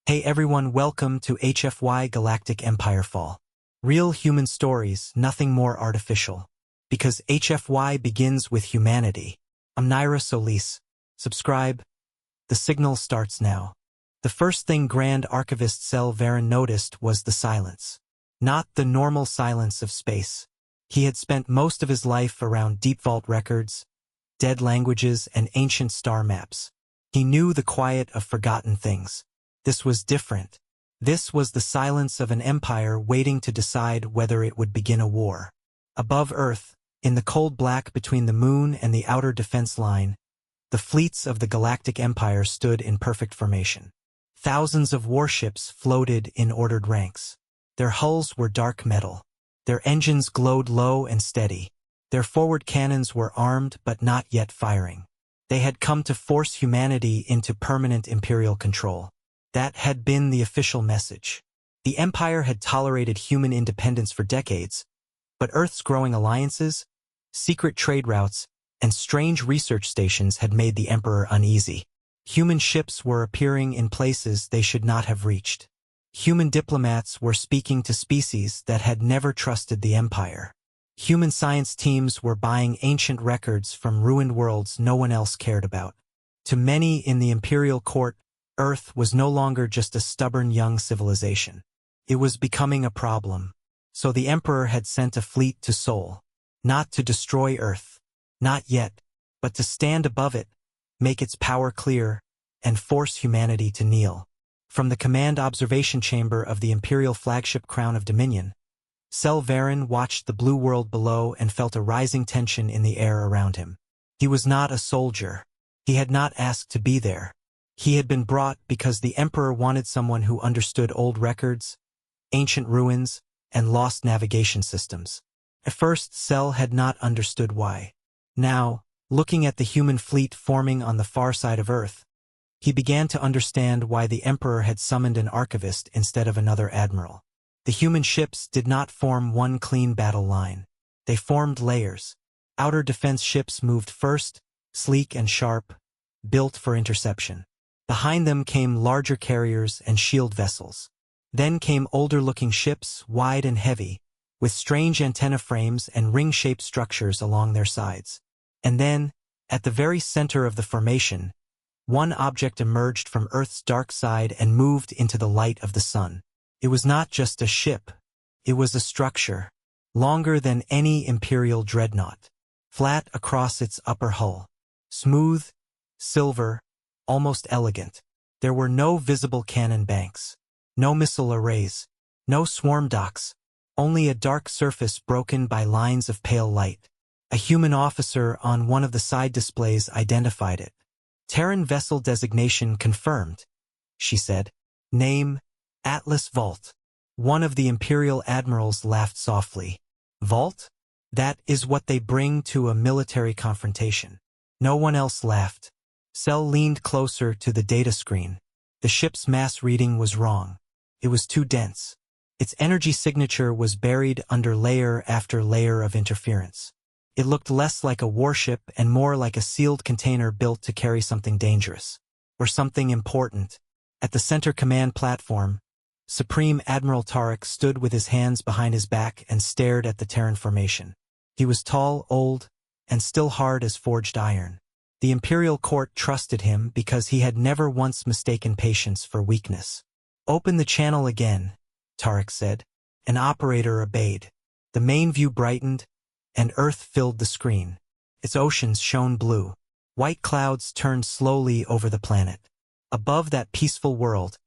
Hey everyone, welcome to HFY Galactic Empire Fall. Real human stories, nothing more artificial. Because HFY begins with humanity. I'm Naira Solis. Subscribe. The signal starts now. The first thing Grand Archivist Sel Varen noticed was the silence. Not the normal silence of space. He had spent most of his life around deep vault records, dead languages, and ancient star maps. He knew the quiet of forgotten things. This was different. This was the silence of an empire waiting to decide whether it would begin a war. Above Earth, in the cold black between the moon and the outer defense line, the fleets of the Galactic Empire stood in perfect formation. Thousands of warships floated in ordered ranks. Their hulls were dark metal. Their engines glowed low and steady. Their forward cannons were armed but not yet firing. They had come to force humanity into permanent imperial control. That had been the official message. The Empire had tolerated human independence for decades, but Earth's growing alliances, secret trade routes, and strange research stations had made the Emperor uneasy. Human ships were appearing in places they should not have reached. Human diplomats were speaking to species that had never trusted the Empire. Human science teams were buying ancient records from ruined worlds no one else cared about. To many in the Imperial Court, Earth was no longer just a stubborn young civilization. It was becoming a problem. So the Emperor had sent a fleet to Sol. Not to destroy Earth. Not yet. But to stand above it, make its power clear, and force humanity to kneel. From the command observation chamber of the Imperial flagship Crown of Dominion, Sel Varen watched the blue world below and felt a rising tension in the air around him. He was not a soldier. He had not asked to be there. He had been brought because the Emperor wanted someone who understood old records, ancient ruins, and lost navigation systems. At first, Sel had not understood why. Now, looking at the human fleet forming on the far side of Earth, he began to understand why the Emperor had summoned an archivist instead of another admiral. The human ships did not form one clean battle line. They formed layers. Outer defense ships moved first, sleek and sharp, built for interception. Behind them came larger carriers and shield vessels. Then came older-looking ships, wide and heavy, with strange antenna frames and ring-shaped structures along their sides. And then, at the very center of the formation, one object emerged from Earth's dark side and moved into the light of the sun. It was not just a ship. It was a structure, longer than any Imperial dreadnought, flat across its upper hull. Smooth, silver, almost elegant. There were no visible cannon banks, no missile arrays, no swarm docks, only a dark surface broken by lines of pale light. A human officer on one of the side displays identified it. Terran vessel designation confirmed, she said. Name, Atlas Vault. One of the Imperial admirals laughed softly. Vault? That is what they bring to a military confrontation. No one else laughed. Sel leaned closer to the data screen. The ship's mass reading was wrong. It was too dense. Its energy signature was buried under layer after layer of interference. It looked less like a warship and more like a sealed container built to carry something dangerous. Or something important. At the center command platform, Supreme Admiral Tarek stood with his hands behind his back and stared at the Terran formation. He was tall, old, and still hard as forged iron. The Imperial Court trusted him because he had never once mistaken patience for weakness. Open the channel again, Tarek said. An operator obeyed. The main view brightened, and Earth filled the screen. Its oceans shone blue. White clouds turned slowly over the planet. Above that peaceful world,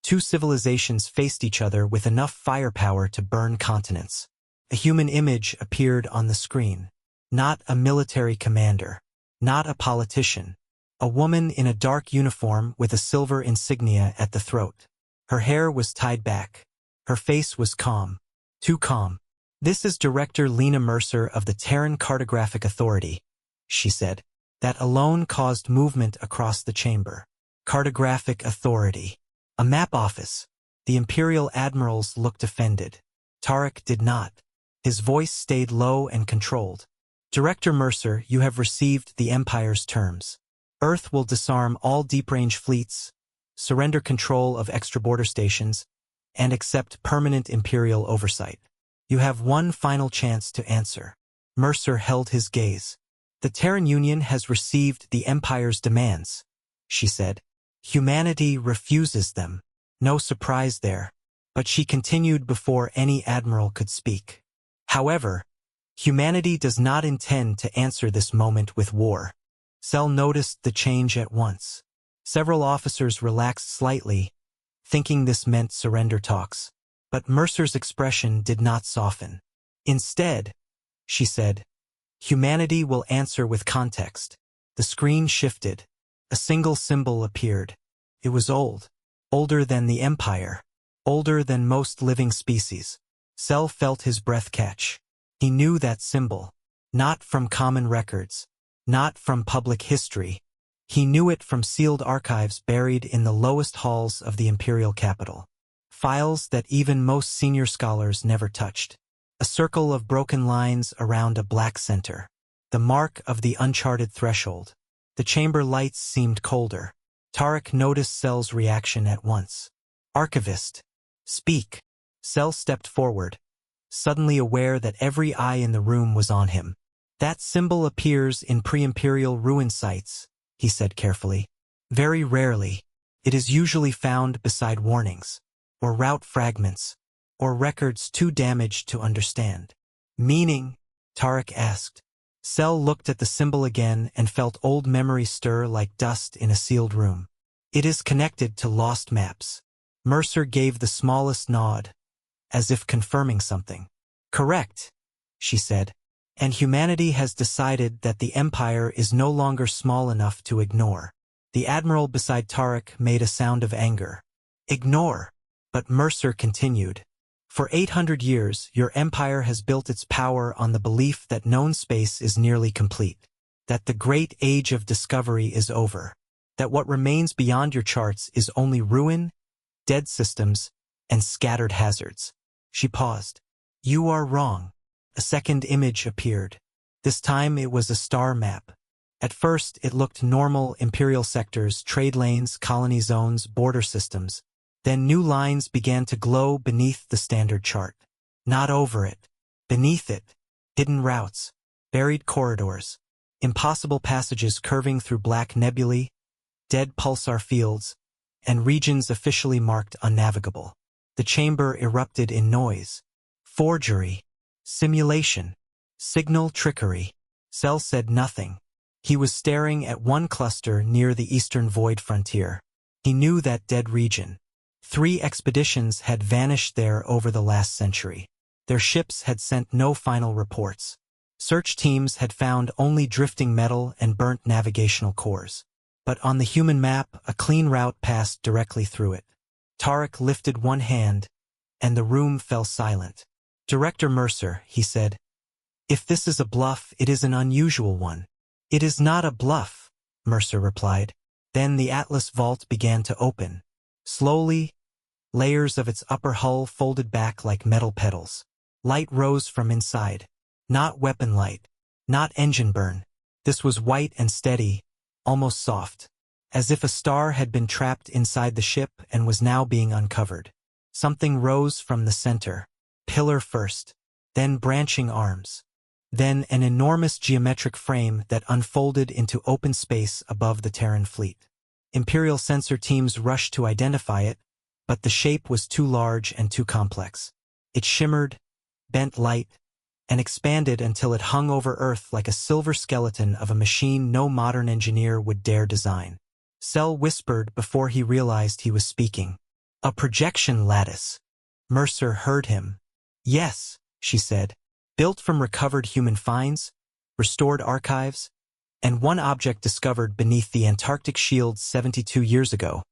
two civilizations faced each other with enough firepower to burn continents. A human image appeared on the screen. Not a military commander. Not a politician. A woman in a dark uniform with a silver insignia at the throat. Her hair was tied back. Her face was calm. Too calm. This is Director Lena Mercer of the Terran Cartographic Authority, she said. That alone caused movement across the chamber. Cartographic Authority. A map office. The Imperial admirals looked offended. Tarek did not. His voice stayed low and controlled. Director Mercer, you have received the Empire's terms. Earth will disarm all deep-range fleets, surrender control of extra-border stations, and accept permanent Imperial oversight. You have one final chance to answer. Mercer held his gaze. The Terran Union has received the Empire's demands, she said. Humanity refuses them. No surprise there. But she continued before any admiral could speak. However, humanity does not intend to answer this moment with war. Cell noticed the change at once. Several officers relaxed slightly, thinking this meant surrender talks. But Mercer's expression did not soften. Instead, she said, humanity will answer with context. The screen shifted. A single symbol appeared. It was old. Older than the Empire. Older than most living species. Cell felt his breath catch. He knew that symbol. Not from common records. Not from public history. He knew it from sealed archives buried in the lowest halls of the imperial capital. Files that even most senior scholars never touched. A circle of broken lines around a black center. The mark of the uncharted threshold. The chamber lights seemed colder. Tarek noticed Cell's reaction at once. Archivist. Speak. Cell stepped forward, suddenly aware that every eye in the room was on him. That symbol appears in pre-imperial ruin sites, he said carefully. Very rarely. It is usually found beside warnings, or route fragments, or records too damaged to understand. Meaning? Tarek asked. Cell looked at the symbol again and felt old memories stir like dust in a sealed room. It is connected to lost maps. Mercer gave the smallest nod, as if confirming something. Correct, she said. And humanity has decided that the Empire is no longer small enough to ignore. The admiral beside Tarek made a sound of anger. Ignore. But Mercer continued. For 800 years, your empire has built its power on the belief that known space is nearly complete. That the great age of discovery is over. That what remains beyond your charts is only ruin, dead systems, and scattered hazards. She paused. You are wrong. A second image appeared. This time it was a star map. At first it looked normal imperial sectors, trade lanes, colony zones, border systems. Then new lines began to glow beneath the standard chart. Not over it. Beneath it. Hidden routes. Buried corridors. Impossible passages curving through black nebulae, dead pulsar fields, and regions officially marked unnavigable. The chamber erupted in noise. Forgery. Simulation. Signal trickery. Cell said nothing. He was staring at one cluster near the eastern void frontier. He knew that dead region. 3 expeditions had vanished there over the last century. Their ships had sent no final reports. Search teams had found only drifting metal and burnt navigational cores. But on the human map, a clean route passed directly through it. Tarek lifted one hand, and the room fell silent. Director Mercer, he said, if this is a bluff, it is an unusual one. It is not a bluff, Mercer replied. Then the Atlas vault began to open. Slowly, layers of its upper hull folded back like metal petals. Light rose from inside. Not weapon light. Not engine burn. This was white and steady, almost soft. As if a star had been trapped inside the ship and was now being uncovered. Something rose from the center. Pillar first. Then branching arms. Then an enormous geometric frame that unfolded into open space above the Terran fleet. Imperial sensor teams rushed to identify it, but the shape was too large and too complex. It shimmered, bent light, and expanded until it hung over Earth like a silver skeleton of a machine no modern engineer would dare design. Cell whispered before he realized he was speaking. A projection lattice. Mercer heard him. Yes, she said. Built from recovered human finds, restored archives, and one object discovered beneath the Antarctic shield 72 years ago.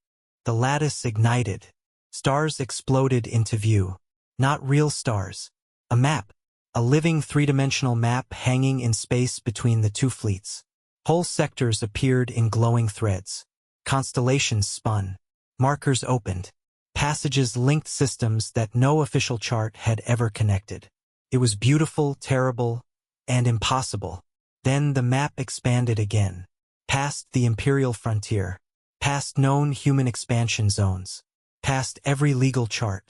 The lattice ignited. Stars exploded into view. Not real stars. A map. A living 3-dimensional map hanging in space between the 2 fleets. Whole sectors appeared in glowing threads. Constellations spun. Markers opened. Passages linked systems that no official chart had ever connected. It was beautiful, terrible, and impossible. Then the map expanded again. Past the imperial frontier. past known human expansion zones, past every legal chart.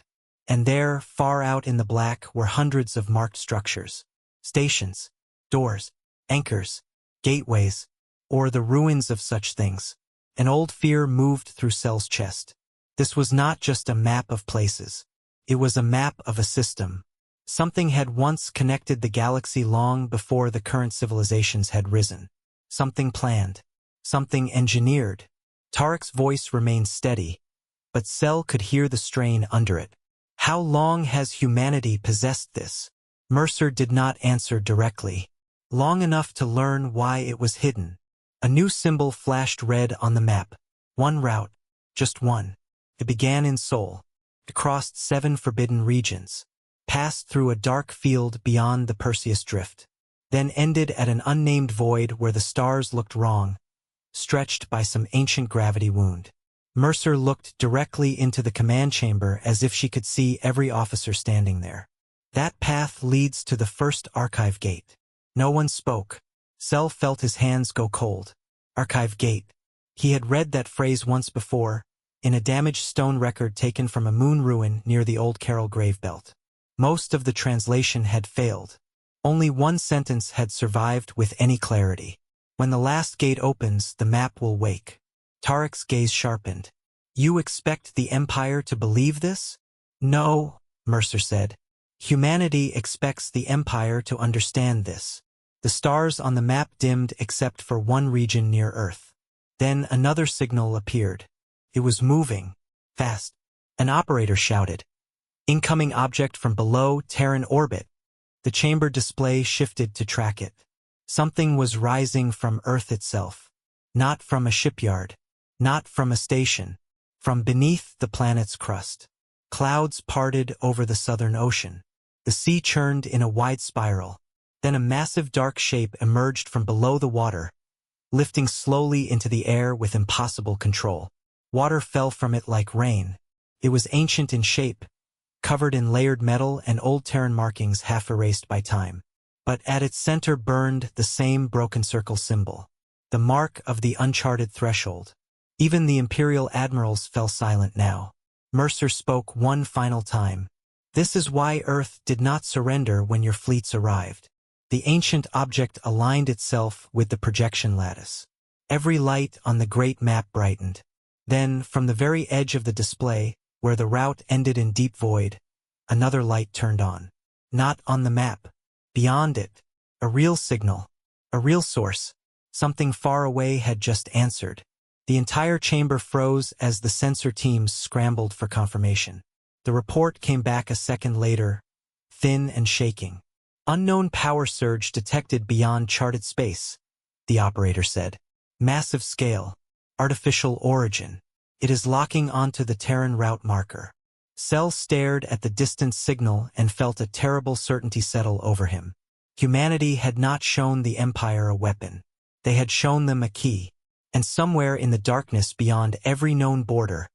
And there, far out in the black, were hundreds of marked structures. Stations, doors, anchors, gateways, or the ruins of such things. An old fear moved through Cell's chest. This was not just a map of places. It was a map of a system. Something had once connected the galaxy long before the current civilizations had risen. Something planned. Something engineered. Tarek's voice remained steady, but Cell could hear the strain under it. How long has humanity possessed this? Mercer did not answer directly. Long enough to learn why it was hidden. A new symbol flashed red on the map. One route. Just one. It began in Sol. It crossed 7 forbidden regions. Passed through a dark field beyond the Perseus Drift. Then ended at an unnamed void where the stars looked wrong, stretched by some ancient gravity wound. Mercer looked directly into the command chamber as if she could see every officer standing there. That path leads to the first archive gate. No one spoke. Cell felt his hands go cold. Archive gate. He had read that phrase once before, in a damaged stone record taken from a moon ruin near the old Carroll grave belt. Most of the translation had failed. Only one sentence had survived with any clarity. When the last gate opens, the map will wake. Tarek's gaze sharpened. You expect the Empire to believe this? No, Mercer said. Humanity expects the Empire to understand this. The stars on the map dimmed except for one region near Earth. Then another signal appeared. It was moving. Fast. An operator shouted. Incoming object from below Terran orbit. The chamber display shifted to track it. Something was rising from Earth itself. Not from a shipyard. Not from a station. From beneath the planet's crust. Clouds parted over the Southern Ocean. The sea churned in a wide spiral. Then a massive dark shape emerged from below the water, lifting slowly into the air with impossible control. Water fell from it like rain. It was ancient in shape, covered in layered metal and old Terran markings half erased by time. But at its center burned the same broken circle symbol, the mark of the uncharted threshold. Even the Imperial admirals fell silent now. Mercer spoke one final time. This is why Earth did not surrender when your fleets arrived. The ancient object aligned itself with the projection lattice. Every light on the great map brightened. Then, from the very edge of the display, where the route ended in deep void, another light turned on. Not on the map. Beyond it. A real signal. A real source. Something far away had just answered. The entire chamber froze as the sensor teams scrambled for confirmation. The report came back a second later, thin and shaking. Unknown power surge detected beyond charted space, the operator said. Massive scale. Artificial origin. It is locking onto the Terran route marker. Cell stared at the distant signal and felt a terrible certainty settle over him. Humanity had not shown the Empire a weapon. They had shown them a key. And somewhere in the darkness beyond every known border,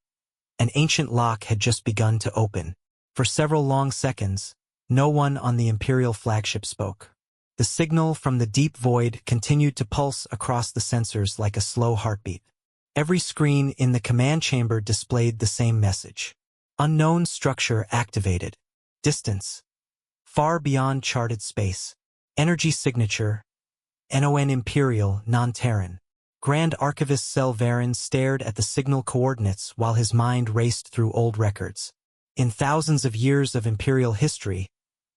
an ancient lock had just begun to open. For several long seconds, no one on the Imperial flagship spoke. The signal from the deep void continued to pulse across the sensors like a slow heartbeat. Every screen in the command chamber displayed the same message. Unknown structure activated. Distance. Far beyond charted space. Energy signature. NON Imperial, non-Terran. Grand Archivist Cell Varen stared at the signal coordinates while his mind raced through old records. In thousands of years of Imperial history,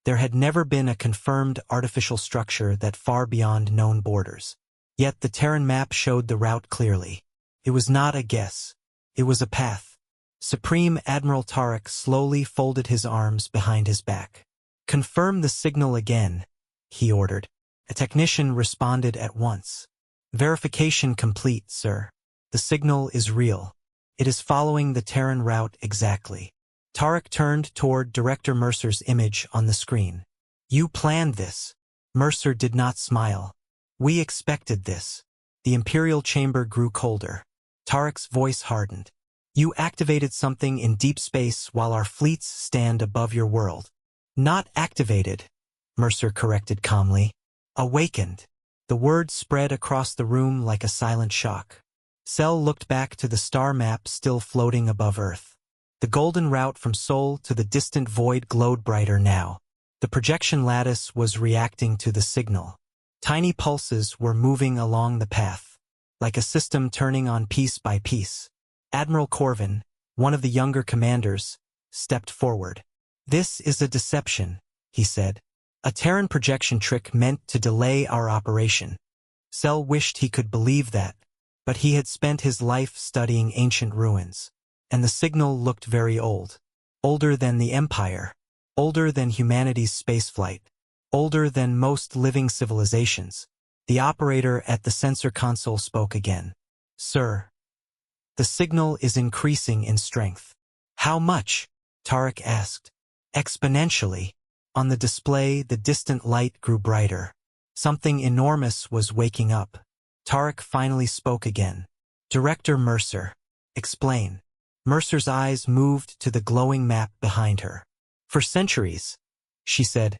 there had never been a confirmed artificial structure that far beyond known borders. Yet the Terran map showed the route clearly. It was not a guess. It was a path. Supreme Admiral Tarek slowly folded his arms behind his back. Confirm the signal again, he ordered. A technician responded at once. Verification complete, sir. The signal is real. It is following the Terran route exactly. Tarek turned toward Director Mercer's image on the screen. You planned this. Mercer did not smile. We expected this. The Imperial chamber grew colder. Tarek's voice hardened. You activated something in deep space while our fleets stand above your world. Not activated, Mercer corrected calmly. Awakened. The word spread across the room like a silent shock. Cell looked back to the star map still floating above Earth. The golden route from Sol to the distant void glowed brighter now. The projection lattice was reacting to the signal. Tiny pulses were moving along the path, like a system turning on piece by piece. Admiral Corvin, one of the younger commanders, stepped forward. "This is a deception," he said. "A Terran projection trick meant to delay our operation." Cell wished he could believe that, but he had spent his life studying ancient ruins, and the signal looked very old. Older than the Empire, older than humanity's spaceflight, older than most living civilizations. The operator at the sensor console spoke again. "Sir, the signal is increasing in strength." "How much?" Tarek asked. "Exponentially." On the display, the distant light grew brighter. Something enormous was waking up. Tarek finally spoke again. "Director Mercer, explain." Mercer's eyes moved to the glowing map behind her. "For centuries," she said,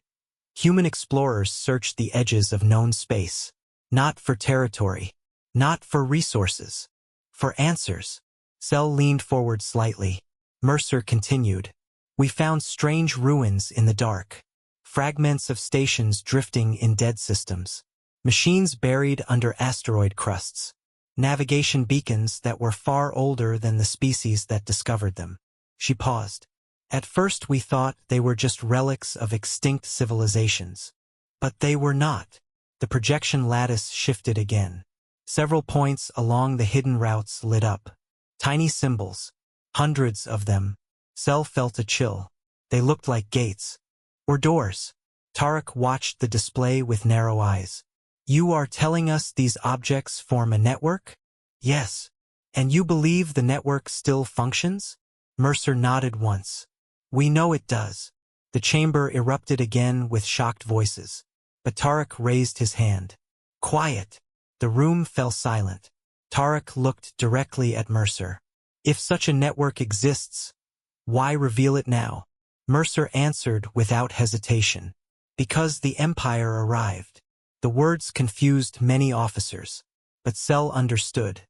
"human explorers searched the edges of known space. Not for territory, not for resources, for answers." Cell leaned forward slightly. Mercer continued. "We found strange ruins in the dark. Fragments of stations drifting in dead systems. Machines buried under asteroid crusts. Navigation beacons that were far older than the species that discovered them." She paused. "At first we thought they were just relics of extinct civilizations. But they were not." The projection lattice shifted again. Several points along the hidden routes lit up. Tiny symbols. Hundreds of them. Cell felt a chill. They looked like gates. Or doors. Tarek watched the display with narrow eyes. "You are telling us these objects form a network?" "Yes." "And you believe the network still functions?" Mercer nodded once. "We know it does." The chamber erupted again with shocked voices. But Tarek raised his hand. "Quiet." The room fell silent. Tarek looked directly at Mercer. "If such a network exists, why reveal it now?" Mercer answered without hesitation. "Because the Empire arrived." The words confused many officers, but Cell understood.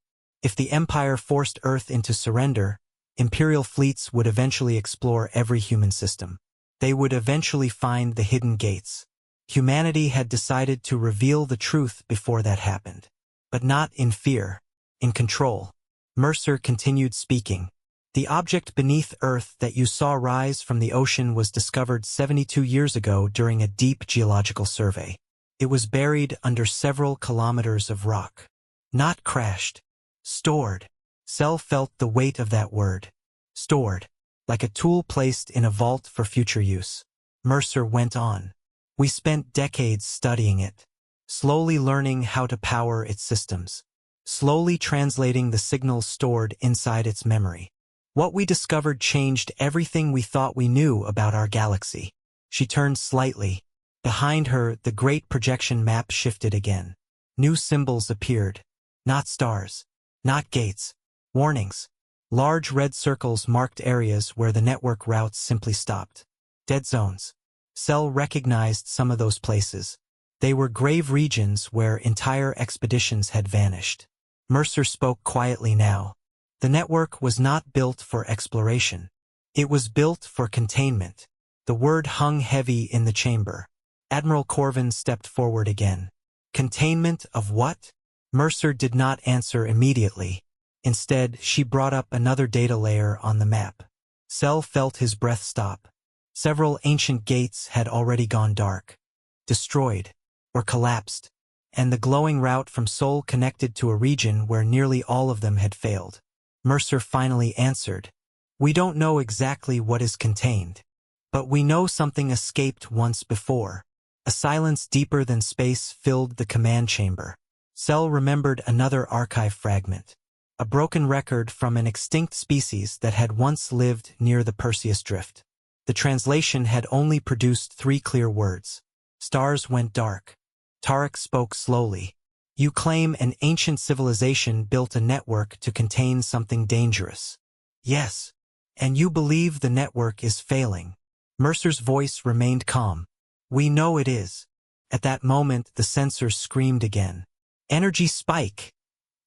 If the Empire forced Earth into surrender, Imperial fleets would eventually explore every human system. They would eventually find the hidden gates. Humanity had decided to reveal the truth before that happened. But not in fear, in control. Mercer continued speaking. "The object beneath Earth that you saw rise from the ocean was discovered 72 years ago during a deep geological survey. It was buried under several kilometers of rock. Not crashed. Stored." Cell felt the weight of that word. Stored. Like a tool placed in a vault for future use. Mercer went on. "We spent decades studying it. Slowly learning how to power its systems. Slowly translating the signals stored inside its memory. What we discovered changed everything we thought we knew about our galaxy." She turned slightly. Behind her, the great projection map shifted again. New symbols appeared. Not stars. Not gates. Warnings. Large red circles marked areas where the network routes simply stopped. Dead zones. Cell recognized some of those places. They were grave regions where entire expeditions had vanished. Mercer spoke quietly now. The network was not built for exploration. It was built for containment. The word hung heavy in the chamber. Admiral Corvin stepped forward again. "Containment of what?" Mercer did not answer immediately. Instead, she brought up another data layer on the map. Cell felt his breath stop. Several ancient gates had already gone dark. Destroyed. Or collapsed. And the glowing route from Sol connected to a region where nearly all of them had failed. Mercer finally answered. "We don't know exactly what is contained. But we know something escaped once before." A silence deeper than space filled the command chamber. Cell remembered another archive fragment. A broken record from an extinct species that had once lived near the Perseus Drift. The translation had only produced 3 clear words. Stars went dark. Tarek spoke slowly. "You claim an ancient civilization built a network to contain something dangerous." "Yes. And you believe the network is failing." Mercer's voice remained calm. "We know it is." At that moment, the sensors screamed again. "Energy spike!"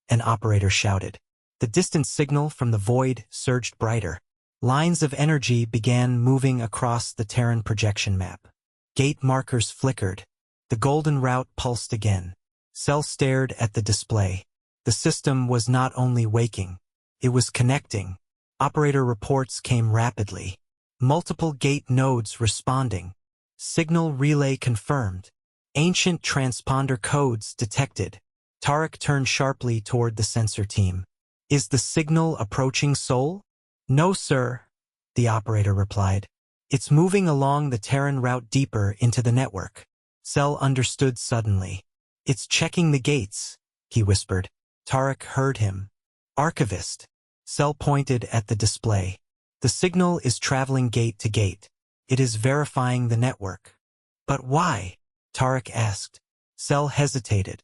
An operator shouted. The distant signal from the void surged brighter. Lines of energy began moving across the Terran projection map. Gate markers flickered. The golden route pulsed again. Cell stared at the display. The system was not only waking, it was connecting. Operator reports came rapidly. Multiple gate nodes responding. Signal relay confirmed. Ancient transponder codes detected. Tarek turned sharply toward the sensor team. Is the signal approaching Sol? No, sir, the operator replied. It's moving along the Terran route deeper into the network. Cell understood suddenly. It's checking the gates, he whispered. Tarek heard him. Archivist. Cell pointed at the display. The signal is traveling gate to gate. It is verifying the network. But why? Tarek asked. Cell hesitated.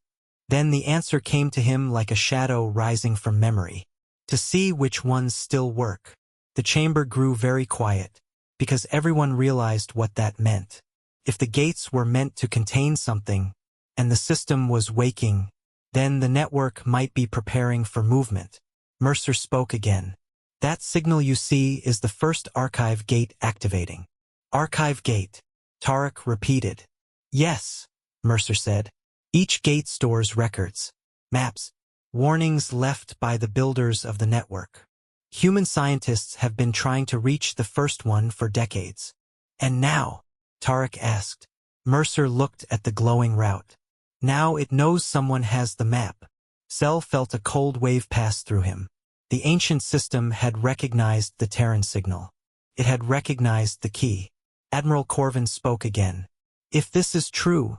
Then the answer came to him like a shadow rising from memory. To see which ones still work. The chamber grew very quiet, because everyone realized what that meant. If the gates were meant to contain something, and the system was waking, then the network might be preparing for movement. Mercer spoke again. That signal you see is the first archive gate activating. Archive gate, Tarek repeated. Yes, Mercer said. Each gate stores records, maps, warnings left by the builders of the network. Human scientists have been trying to reach the first one for decades. And now, Tarek asked. Mercer looked at the glowing route. Now it knows someone has the map. Cell felt a cold wave pass through him. The ancient system had recognized the Terran signal. It had recognized the key. Admiral Corvin spoke again. If this is true,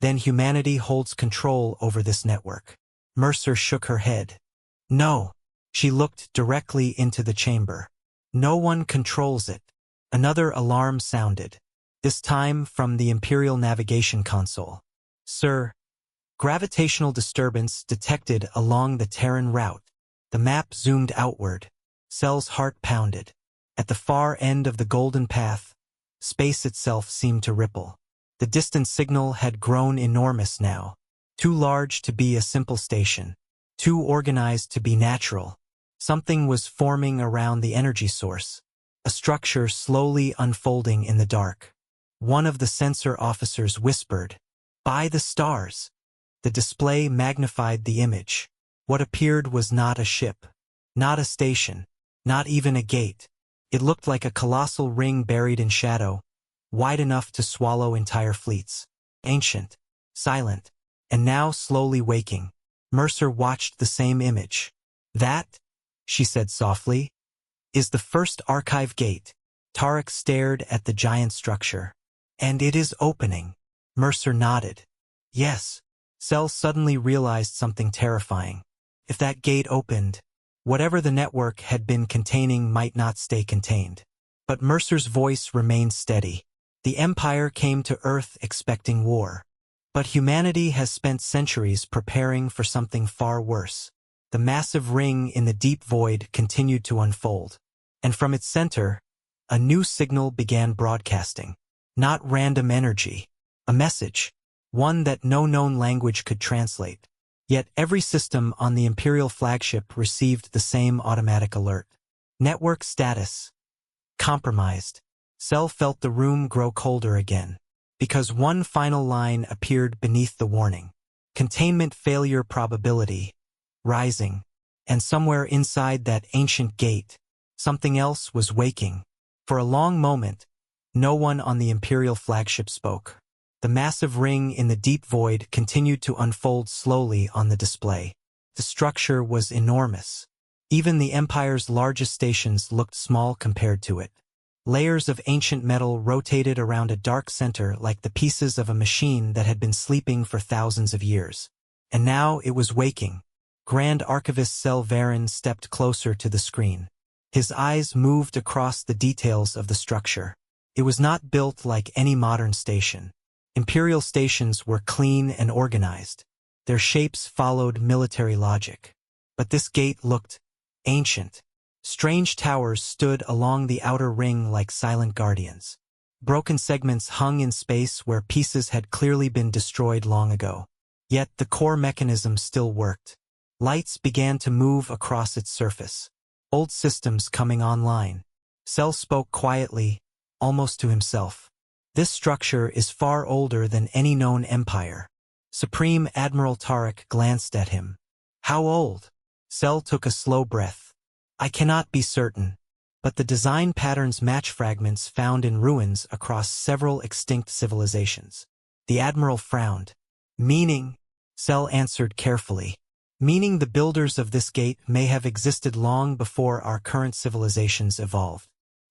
then humanity holds control over this network. Mercer shook her head. No. She looked directly into the chamber. No one controls it. Another alarm sounded. This time from the Imperial Navigation Console. Sir, gravitational disturbance detected along the Terran route. The map zoomed outward. Cell's heart pounded. At the far end of the golden path, space itself seemed to ripple. The distant signal had grown enormous now. Too large to be a simple station. Too organized to be natural. Something was forming around the energy source. A structure slowly unfolding in the dark. One of the sensor officers whispered, "By the stars." The display magnified the image. What appeared was not a ship, not a station, not even a gate. It looked like a colossal ring buried in shadow, wide enough to swallow entire fleets. Ancient, silent, and now slowly waking. Mercer watched the same image. That, she said softly, is the first archive gate. Tarek stared at the giant structure. And it is opening. Mercer nodded. Yes. Cell suddenly realized something terrifying. If that gate opened, whatever the network had been containing might not stay contained. But Mercer's voice remained steady. The Empire came to Earth expecting war. But humanity has spent centuries preparing for something far worse. The massive ring in the deep void continued to unfold. And from its center, a new signal began broadcasting. Not random energy. A message. One that no known language could translate. Yet every system on the Imperial flagship received the same automatic alert. Network status. Compromised. Cell felt the room grow colder again. Because one final line appeared beneath the warning. Containment failure probability. Rising. And somewhere inside that ancient gate, something else was waking. For a long moment, no one on the Imperial flagship spoke. The massive ring in the deep void continued to unfold slowly on the display. The structure was enormous. Even the Empire's largest stations looked small compared to it. Layers of ancient metal rotated around a dark center like the pieces of a machine that had been sleeping for thousands of years. And now it was waking. Grand Archivist Cell Varen stepped closer to the screen. His eyes moved across the details of the structure. It was not built like any modern station. Imperial stations were clean and organized. Their shapes followed military logic. But this gate looked ancient. Strange towers stood along the outer ring like silent guardians. Broken segments hung in space where pieces had clearly been destroyed long ago. Yet the core mechanism still worked. Lights began to move across its surface. Old systems coming online. Cell spoke quietly, almost to himself. This structure is far older than any known empire. Supreme Admiral Tarek glanced at him. How old? Cell took a slow breath. I cannot be certain, but the design patterns match fragments found in ruins across several extinct civilizations. The Admiral frowned. Meaning? Cell answered carefully. Meaning the builders of this gate may have existed long before our current civilizations evolved.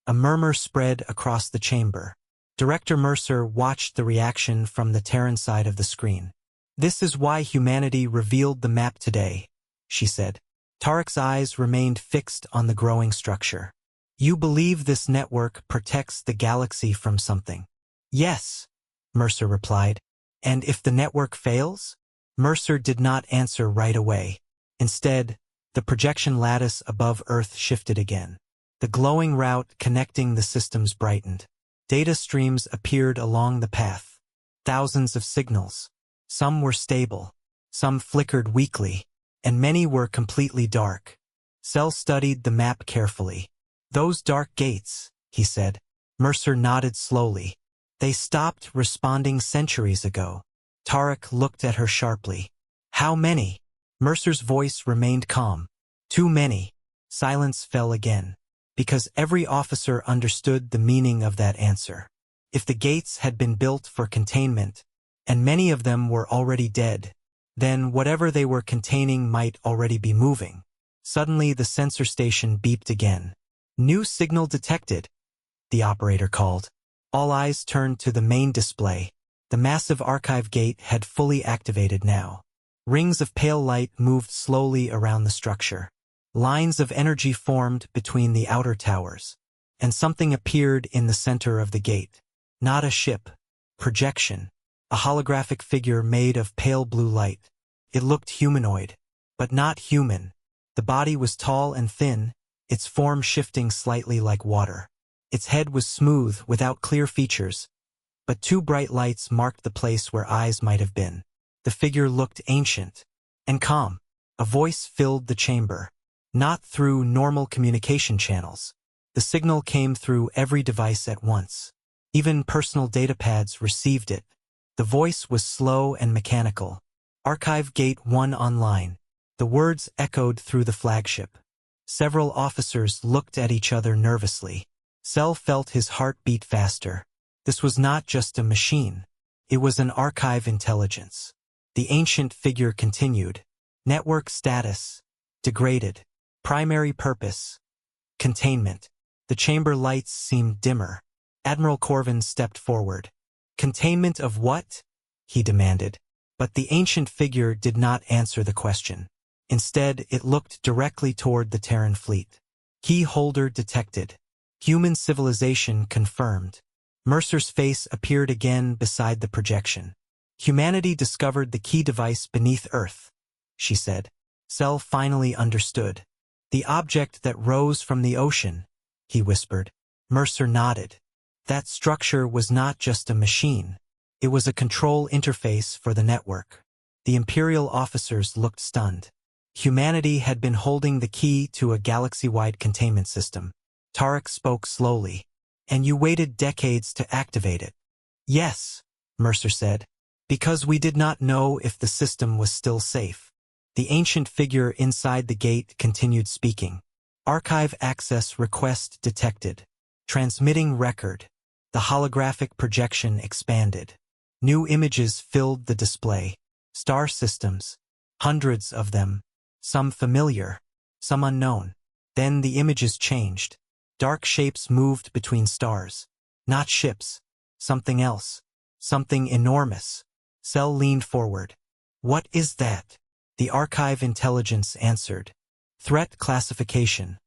A murmur spread across the chamber. Director Mercer watched the reaction from the Terran side of the screen. This is why humanity revealed the map today, she said. Tarek's eyes remained fixed on the growing structure. You believe this network protects the galaxy from something? Yes, Mercer replied. And if the network fails? Mercer did not answer right away. Instead, the projection lattice above Earth shifted again. The glowing route connecting the systems brightened. Data streams appeared along the path. Thousands of signals. Some were stable. Some flickered weakly. And many were completely dark. Cell studied the map carefully. Those dark gates, he said. Mercer nodded slowly. They stopped responding centuries ago. Tarek looked at her sharply. How many? Mercer's voice remained calm. Too many. Silence fell again. Because every officer understood the meaning of that answer. If the gates had been built for containment, and many of them were already dead, then whatever they were containing might already be moving. Suddenly the sensor station beeped again. New signal detected, the operator called. All eyes turned to the main display. The massive archive gate had fully activated now. Rings of pale light moved slowly around the structure. Lines of energy formed between the outer towers. And something appeared in the center of the gate. Not a ship. Projection. A holographic figure made of pale blue light. It looked humanoid, but not human. The body was tall and thin, its form shifting slightly like water. Its head was smooth, without clear features, but two bright lights marked the place where eyes might have been. The figure looked ancient and calm. A voice filled the chamber. Not through normal communication channels. The signal came through every device at once. Even personal data pads received it. The voice was slow and mechanical. Archive Gate 1 online. The words echoed through the flagship. Several officers looked at each other nervously. Cell felt his heart beat faster. This was not just a machine. It was an archive intelligence. The ancient figure continued. Network status. Degraded. Primary purpose. Containment. The chamber lights seemed dimmer. Admiral Corvin stepped forward. Containment of what? He demanded. But the ancient figure did not answer the question. Instead, it looked directly toward the Terran fleet. Key holder detected. Human civilization confirmed. Mercer's face appeared again beside the projection. Humanity discovered the key device beneath Earth, she said. Cell finally understood. The object that rose from the ocean, he whispered. Mercer nodded. That structure was not just a machine. It was a control interface for the network. The Imperial officers looked stunned. Humanity had been holding the key to a galaxy-wide containment system. Tarek spoke slowly. And you waited decades to activate it. Yes, Mercer said. Because we did not know if the system was still safe. The ancient figure inside the gate continued speaking. Archive access request detected. Transmitting record. The holographic projection expanded. New images filled the display. Star systems. Hundreds of them. Some familiar. Some unknown. Then the images changed. Dark shapes moved between stars. Not ships. Something else. Something enormous. Cell leaned forward. What is that? The archive intelligence answered. Threat classification.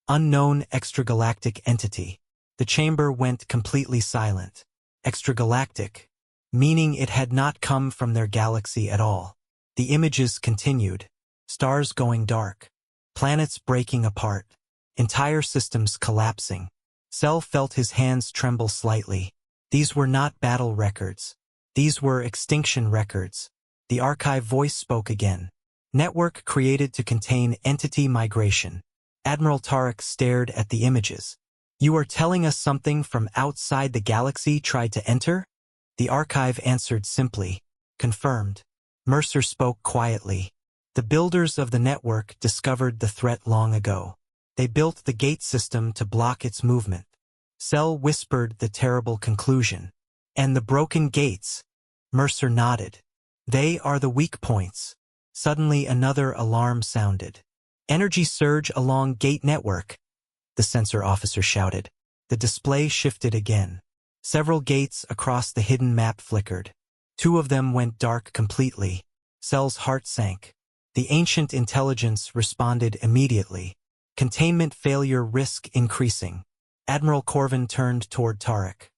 Unknown extragalactic entity. The chamber went completely silent. Extragalactic, meaning it had not come from their galaxy at all. The images continued. Stars going dark. Planets breaking apart. Entire systems collapsing. Cell felt his hands tremble slightly. These were not battle records. These were extinction records. The archive voice spoke again. Network created to contain entity migration. Admiral Tarek stared at the images. You are telling us something from outside the galaxy tried to enter? The archive answered simply. Confirmed. Mercer spoke quietly. The builders of the network discovered the threat long ago. They built the gate system to block its movement. Cell whispered the terrible conclusion. And the broken gates? Mercer nodded. They are the weak points. Suddenly another alarm sounded. Energy surge along gate network, the sensor officer shouted. The display shifted again. Several gates across the hidden map flickered. 2 of them went dark completely. Cell's heart sank. The ancient intelligence responded immediately. Containment failure risk increasing. Admiral Corvin turned toward Tarek.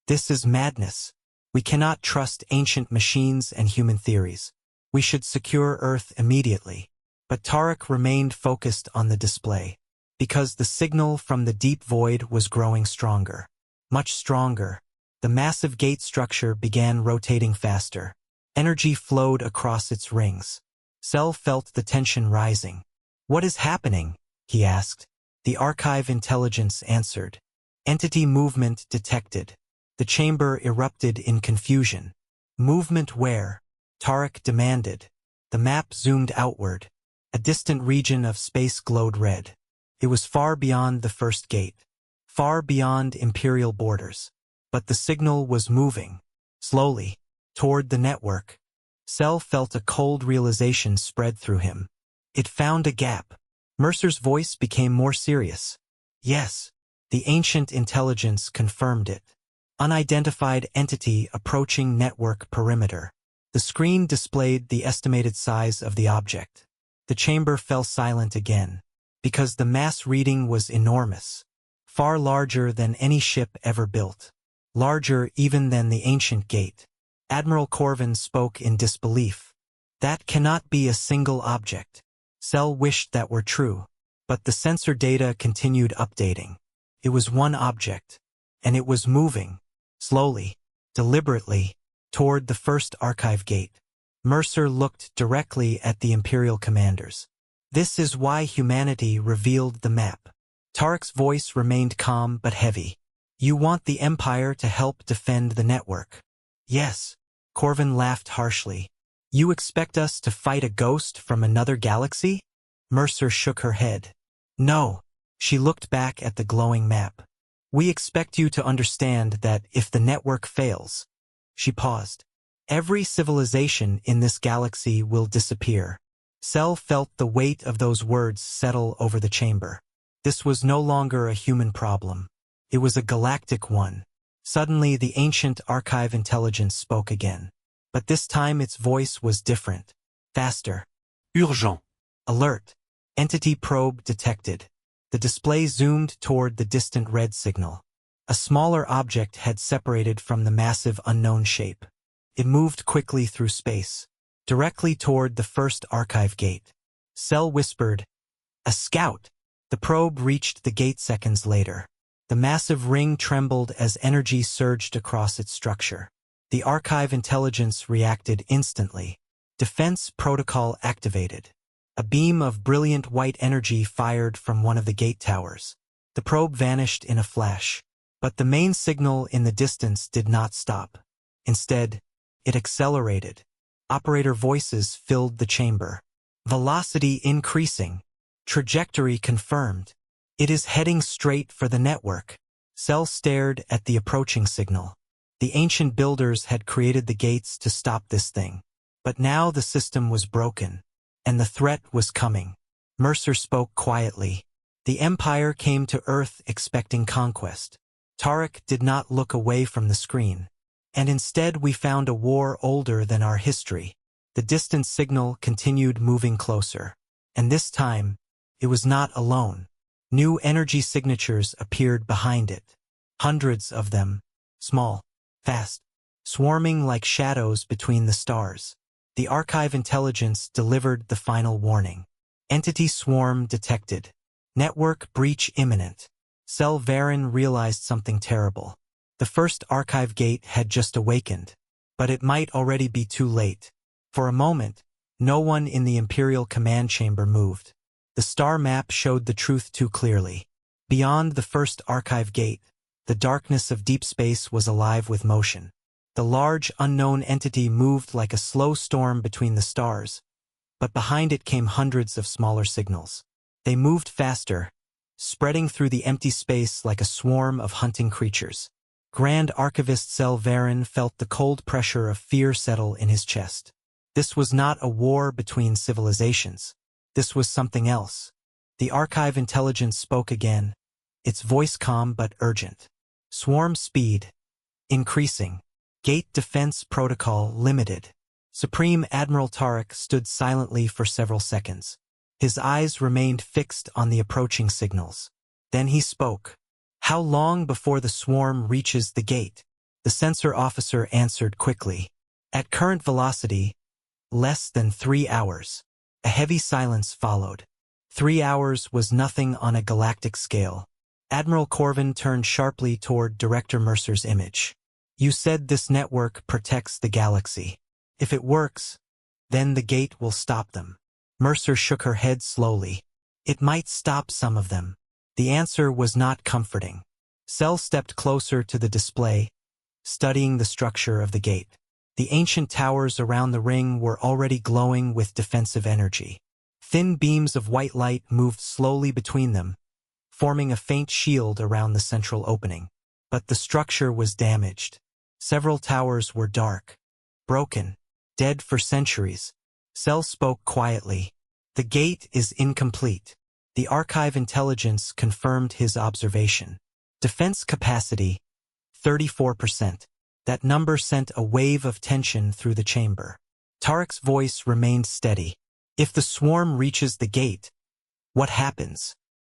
This is madness. We cannot trust ancient machines and human theories. We should secure Earth immediately. But Tarek remained focused on the display. Because the signal from the deep void was growing stronger. Much stronger. The massive gate structure began rotating faster. Energy flowed across its rings. Cell felt the tension rising. What is happening? He asked. The archive intelligence answered. Entity movement detected. The chamber erupted in confusion. Movement where? Tarek demanded. The map zoomed outward. A distant region of space glowed red. It was far beyond the first gate. Far beyond Imperial borders. But the signal was moving. Slowly. Toward the network. Cell felt a cold realization spread through him. It found a gap. Mercer's voice became more serious. Yes. The ancient intelligence confirmed it. Unidentified entity approaching network perimeter. The screen displayed the estimated size of the object. The chamber fell silent again. Because the mass reading was enormous. Far larger than any ship ever built. Larger even than the ancient gate. Admiral Corvin spoke in disbelief. That cannot be a single object. Cell wished that were true. But the sensor data continued updating. It was one object. And it was moving. Slowly. Deliberately. Toward the first archive gate. Mercer looked directly at the Imperial commanders. This is why humanity revealed the map. Tarek's voice remained calm but heavy. You want the Empire to help defend the network? Yes. Corvin laughed harshly. You expect us to fight a ghost from another galaxy? Mercer shook her head. No. She looked back at the glowing map. We expect you to understand that if the network fails. She paused. Every civilization in this galaxy will disappear. Cell felt the weight of those words settle over the chamber. This was no longer a human problem. It was a galactic one. Suddenly the ancient archive intelligence spoke again. But this time its voice was different. Faster. Urgent. Alert. Entity probe detected. The display zoomed toward the distant red signal. A smaller object had separated from the massive unknown shape. It moved quickly through space, directly toward the first archive gate. Cell whispered, "A scout!" The probe reached the gate seconds later. The massive ring trembled as energy surged across its structure. The archive intelligence reacted instantly. Defense protocol activated. A beam of brilliant white energy fired from one of the gate towers. The probe vanished in a flash. But the main signal in the distance did not stop. Instead, it accelerated. Operator voices filled the chamber. Velocity increasing. Trajectory confirmed. It is heading straight for the network. Cell stared at the approaching signal. The ancient builders had created the gates to stop this thing. But now the system was broken. And the threat was coming. Mercer spoke quietly. The Empire came to Earth expecting conquest. Tarek did not look away from the screen. And instead we found a war older than our history. The distant signal continued moving closer. And this time, it was not alone. New energy signatures appeared behind it. Hundreds of them. Small. Fast. Swarming like shadows between the stars. The archive intelligence delivered the final warning. Entity swarm detected. Network breach imminent. Cell Varen realized something terrible. The first archive gate had just awakened. But it might already be too late. For a moment, No one in the Imperial command chamber moved. The star map showed the truth too clearly. Beyond the first archive gate, the darkness of deep space was alive with motion. The large, unknown entity moved like a slow storm between the stars, but behind it came hundreds of smaller signals. They moved faster, spreading through the empty space like a swarm of hunting creatures. Grand Archivist Sel Varen felt the cold pressure of fear settle in his chest. This was not a war between civilizations. This was something else. The archive intelligence spoke again, its voice calm but urgent. Swarm speed increasing. Gate defense protocol limited. Supreme Admiral Tarek stood silently for several seconds. His eyes remained fixed on the approaching signals. Then he spoke. How long before the swarm reaches the gate? The sensor officer answered quickly. At current velocity, less than 3 hours. A heavy silence followed. 3 hours was nothing on a galactic scale. Admiral Corvin turned sharply toward Director Mercer's image. You said this network protects the galaxy. If it works, then the gate will stop them. Mercer shook her head slowly. It might stop some of them. The answer was not comforting. Sel stepped closer to the display, studying the structure of the gate. The ancient towers around the ring were already glowing with defensive energy. Thin beams of white light moved slowly between them, forming a faint shield around the central opening. But the structure was damaged. Several towers were dark, broken, dead for centuries. Sel spoke quietly. The gate is incomplete. The archive intelligence confirmed his observation. Defense capacity, 34%. That number sent a wave of tension through the chamber. Tarek's voice remained steady. If the swarm reaches the gate, what happens?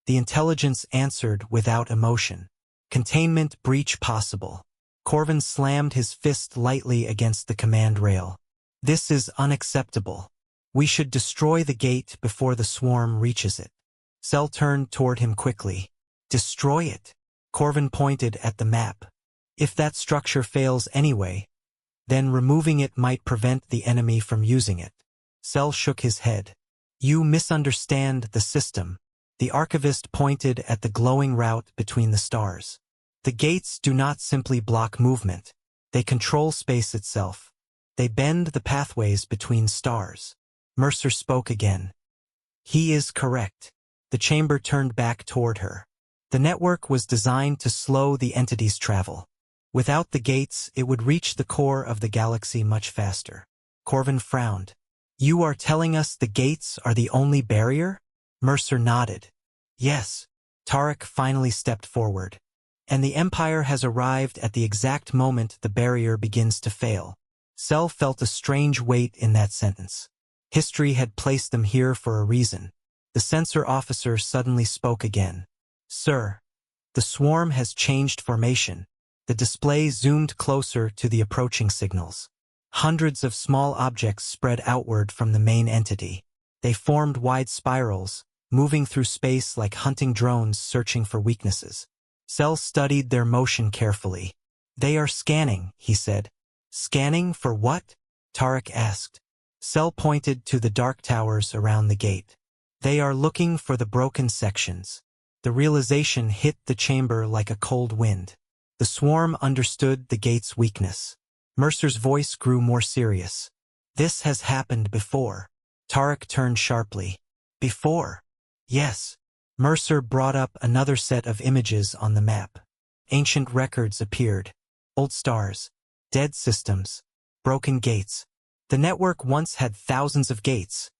The intelligence answered without emotion. Containment breach possible. Corvin slammed his fist lightly against the command rail. This is unacceptable. We should destroy the gate before the swarm reaches it. Sel turned toward him quickly. Destroy it? Corvin pointed at the map. If that structure fails anyway, then removing it might prevent the enemy from using it. Sel shook his head. You misunderstand the system. The archivist pointed at the glowing route between the stars. The gates do not simply block movement. They control space itself. They bend the pathways between stars. Mercer spoke again. He is correct. The chamber turned back toward her. The network was designed to slow the entity's travel. Without the gates, it would reach the core of the galaxy much faster. Corvin frowned. You are telling us the gates are the only barrier? Mercer nodded. Yes. Tarek finally stepped forward. And the Empire has arrived at the exact moment the barrier begins to fail. Sel felt a strange weight in that sentence. History had placed them here for a reason. The sensor officer suddenly spoke again. Sir, the swarm has changed formation. The display zoomed closer to the approaching signals. Hundreds of small objects spread outward from the main entity. They formed wide spirals, moving through space like hunting drones searching for weaknesses. Sel studied their motion carefully. They are scanning, he said. Scanning for what? Tarek asked. Sel pointed to the dark towers around the gate. They are looking for the broken sections. The realization hit the chamber like a cold wind. The swarm understood the gate's weakness. Mercer's voice grew more serious. This has happened before. Tarek turned sharply. Before? Yes. Mercer brought up another set of images on the map. Ancient records appeared. Old stars. Dead systems. Broken gates. The network once had thousands of gates,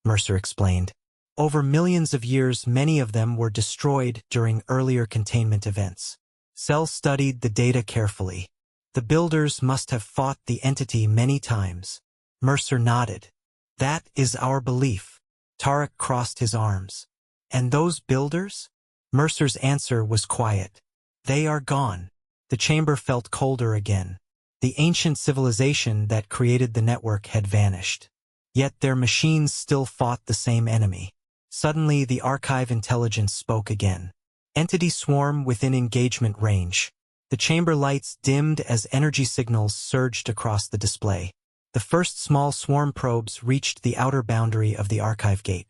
Mercer explained. Over millions of years, many of them were destroyed during earlier containment events. Sel studied the data carefully. The builders must have fought the entity many times. Mercer nodded. That is our belief. Tarek crossed his arms. And those builders? Mercer's answer was quiet. They are gone. The chamber felt colder again. The ancient civilization that created the network had vanished. Yet their machines still fought the same enemy. Suddenly, the archive intelligence spoke again. Entity swarm within engagement range. The chamber lights dimmed as energy signals surged across the display. The first small swarm probes reached the outer boundary of the archive gate.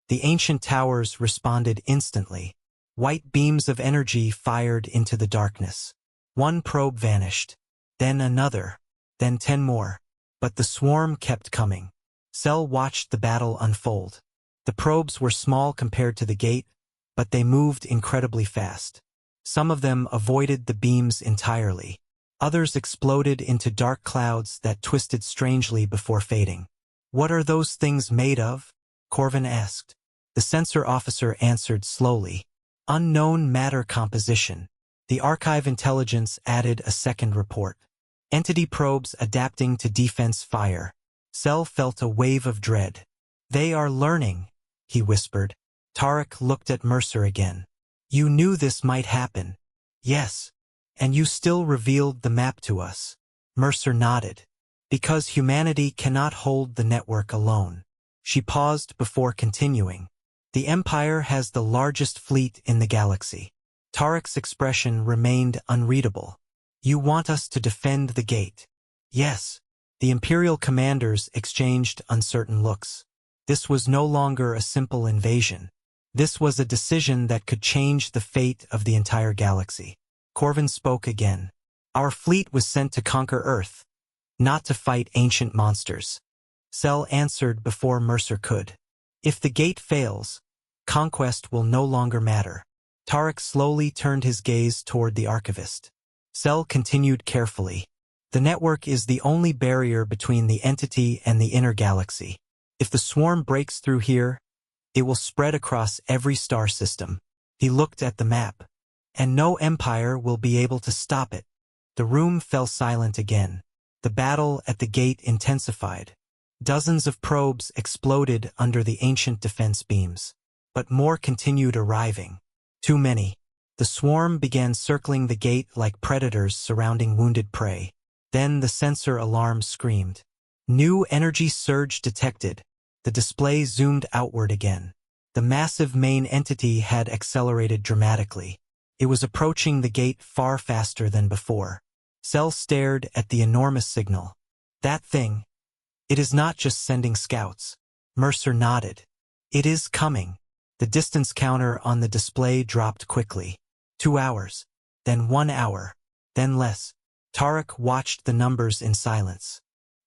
The ancient towers responded instantly. White beams of energy fired into the darkness. One probe vanished. Then another. Then 10 more. But the swarm kept coming. Cell watched the battle unfold. The probes were small compared to the gate, but they moved incredibly fast. Some of them avoided the beams entirely. Others exploded into dark clouds that twisted strangely before fading. "What are those things made of?" Corvin asked. The sensor officer answered slowly. "Unknown matter composition." The archive intelligence added a second report. "Entity probes adapting to defense fire." Cell felt a wave of dread. "They are learning," he whispered. Tarek looked at Mercer again. "You knew this might happen." "Yes. And you still revealed the map to us." Mercer nodded. "Because humanity cannot hold the network alone." She paused before continuing. "The Empire has the largest fleet in the galaxy." Tarek's expression remained unreadable. "You want us to defend the gate?" "Yes." The Imperial commanders exchanged uncertain looks. This was no longer a simple invasion. This was a decision that could change the fate of the entire galaxy. Corvin spoke again. "Our fleet was sent to conquer Earth, not to fight ancient monsters." Cell answered before Mercer could. "If the gate fails, conquest will no longer matter." Tarek slowly turned his gaze toward the archivist. Cell continued carefully. "The network is the only barrier between the entity and the inner galaxy. If the swarm breaks through here, it will spread across every star system." He looked at the map. "And no empire will be able to stop it." The room fell silent again. The battle at the gate intensified. Dozens of probes exploded under the ancient defense beams. But more continued arriving. Too many. The swarm began circling the gate like predators surrounding wounded prey. Then the sensor alarm screamed. "New energy surge detected." The display zoomed outward again. The massive main entity had accelerated dramatically. It was approaching the gate far faster than before. Cell stared at the enormous signal. "That thing. It is not just sending scouts." Mercer nodded. "It is coming." The distance counter on the display dropped quickly. 2 hours. Then 1 hour. Then less. Tarek watched the numbers in silence.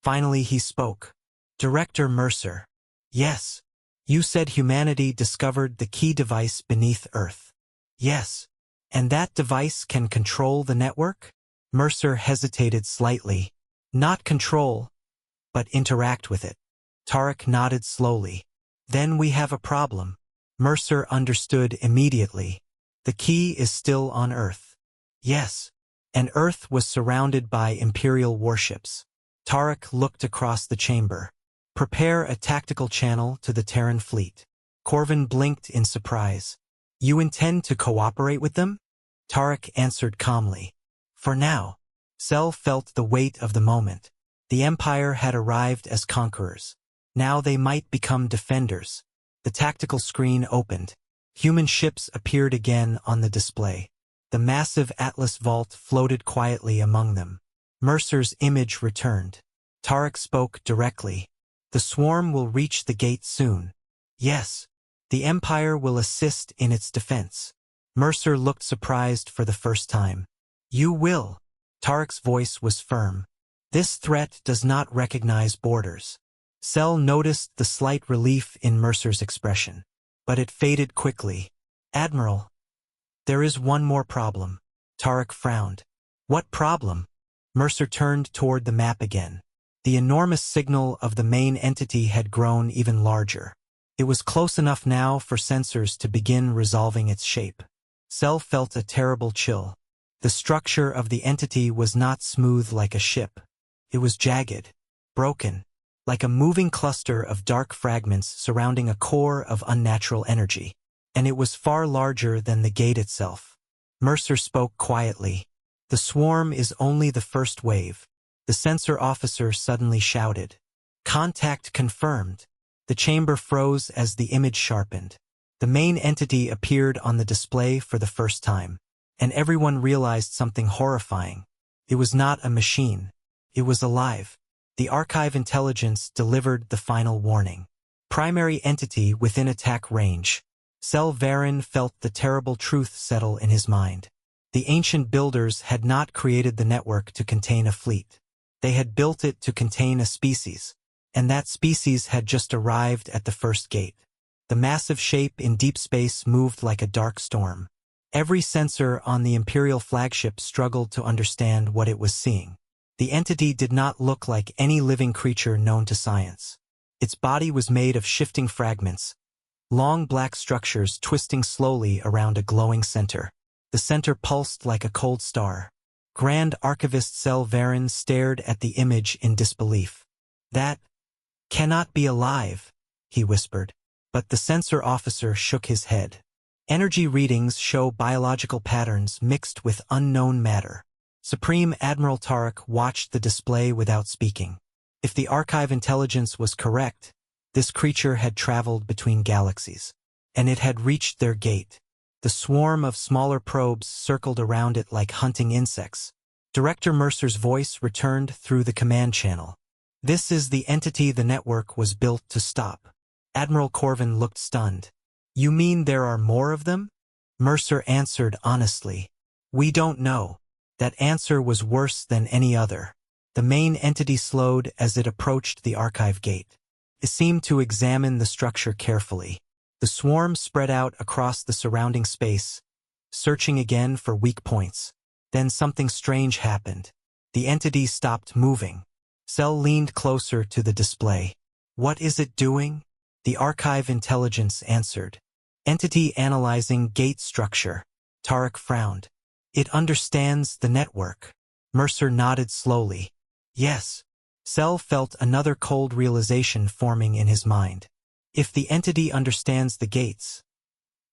Finally he spoke. "Director Mercer." "Yes." "You said humanity discovered the key device beneath Earth." "Yes." "And that device can control the network?" Mercer hesitated slightly. "Not control, but interact with it." Tarek nodded slowly. "Then we have a problem." Mercer understood immediately. "The key is still on Earth." "Yes." "And Earth was surrounded by Imperial warships." Tarek looked across the chamber. "Prepare a tactical channel to the Terran fleet." Corvin blinked in surprise. "You intend to cooperate with them?" Tarek answered calmly. "For now." Cell felt the weight of the moment. The Empire had arrived as conquerors. Now they might become defenders. The tactical screen opened. Human ships appeared again on the display. The massive Atlas vault floated quietly among them. Mercer's image returned. Tarek spoke directly. "The swarm will reach the gate soon." "Yes." "The Empire will assist in its defense." Mercer looked surprised for the first time. "You will." Tarek's voice was firm. "This threat does not recognize borders." Cell noticed the slight relief in Mercer's expression. But it faded quickly. "Admiral, there is one more problem." Tarek frowned. "What problem?" Mercer turned toward the map again. The enormous signal of the main entity had grown even larger. It was close enough now for sensors to begin resolving its shape. Cell felt a terrible chill. The structure of the entity was not smooth like a ship. It was jagged, broken, like a moving cluster of dark fragments surrounding a core of unnatural energy. And it was far larger than the gate itself. Mercer spoke quietly. "The swarm is only the first wave." The sensor officer suddenly shouted. "Contact confirmed." The chamber froze as the image sharpened. The main entity appeared on the display for the first time. And everyone realized something horrifying. It was not a machine. It was alive. The archive intelligence delivered the final warning. Primary entity within attack range. Sel Varen felt the terrible truth settle in his mind. The ancient builders had not created the network to contain a fleet. They had built it to contain a species, and that species had just arrived at the first gate. The massive shape in deep space moved like a dark storm. Every sensor on the Imperial flagship struggled to understand what it was seeing. The entity did not look like any living creature known to science. Its body was made of shifting fragments, long black structures twisting slowly around a glowing center. The center pulsed like a cold star. Grand Archivist Sel Varen stared at the image in disbelief. "That cannot be alive," he whispered. But the sensor officer shook his head. "Energy readings show biological patterns mixed with unknown matter." Supreme Admiral Tarek watched the display without speaking. If the archive intelligence was correct, this creature had traveled between galaxies, and it had reached their gate. The swarm of smaller probes circled around it like hunting insects. Director Mercer's voice returned through the command channel. "This is the entity the network was built to stop." Admiral Corvin looked stunned. "You mean there are more of them?" Mercer answered honestly. "We don't know." That answer was worse than any other. The main entity slowed as it approached the archive gate. It seemed to examine the structure carefully. The swarm spread out across the surrounding space, searching again for weak points. Then something strange happened. The entity stopped moving. Sel leaned closer to the display. "What is it doing?" The archive intelligence answered. "Entity analyzing gate structure." Tarek frowned. "It understands the network." Mercer nodded slowly. "Yes." Sel felt another cold realization forming in his mind. If the entity understands the gates,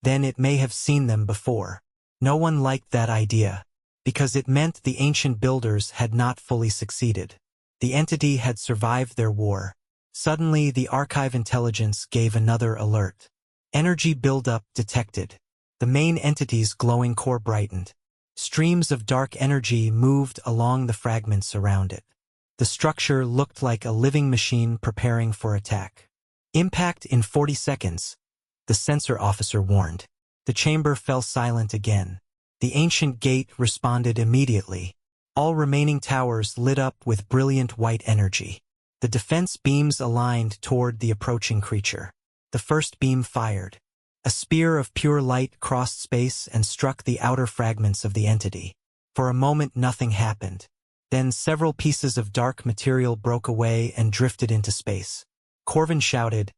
then it may have seen them before. No one liked that idea, because it meant the ancient builders had not fully succeeded. The entity had survived their war. Suddenly, the archive intelligence gave another alert. Energy buildup detected. The main entity's glowing core brightened. Streams of dark energy moved along the fragments around it. The structure looked like a living machine preparing for attack. "Impact in 40 seconds, the sensor officer warned. The chamber fell silent again. The ancient gate responded immediately. All remaining towers lit up with brilliant white energy. The defense beams aligned toward the approaching creature. The first beam fired. A spear of pure light crossed space and struck the outer fragments of the entity. For a moment nothing happened. Then several pieces of dark material broke away and drifted into space. Corvin shouted,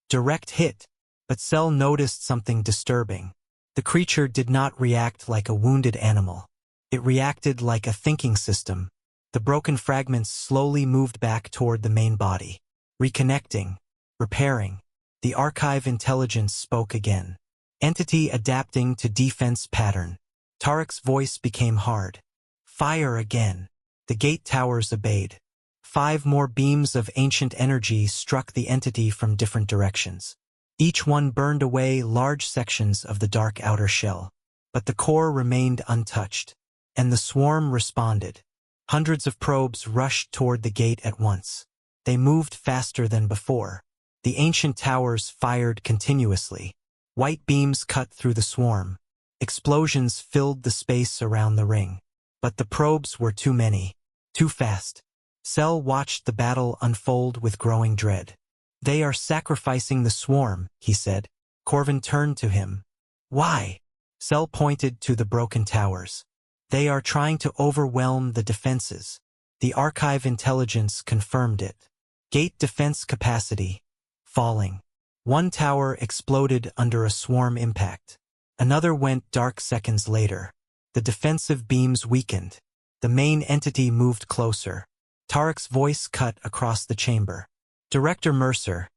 "Direct hit!" But Sel noticed something disturbing. The creature did not react like a wounded animal. It reacted like a thinking system. The broken fragments slowly moved back toward the main body. Reconnecting, repairing. The archive intelligence spoke again. Entity adapting to defense pattern. Tarek's voice became hard. "Fire again." The gate towers obeyed. 5 more beams of ancient energy struck the entity from different directions. Each one burned away large sections of the dark outer shell. But the core remained untouched. And the swarm responded. Hundreds of probes rushed toward the gate at once. They moved faster than before. The ancient towers fired continuously. White beams cut through the swarm. Explosions filled the space around the ring. But the probes were too many. Too fast. Sel watched the battle unfold with growing dread. "They are sacrificing the swarm," he said. Corvin turned to him. "Why?" Sel pointed to the broken towers. "They are trying to overwhelm the defenses." The archive intelligence confirmed it. Gate defense capacity falling. One tower exploded under a swarm impact. Another went dark seconds later. The defensive beams weakened. The main entity moved closer. Tarek's voice cut across the chamber. "Director Mercer,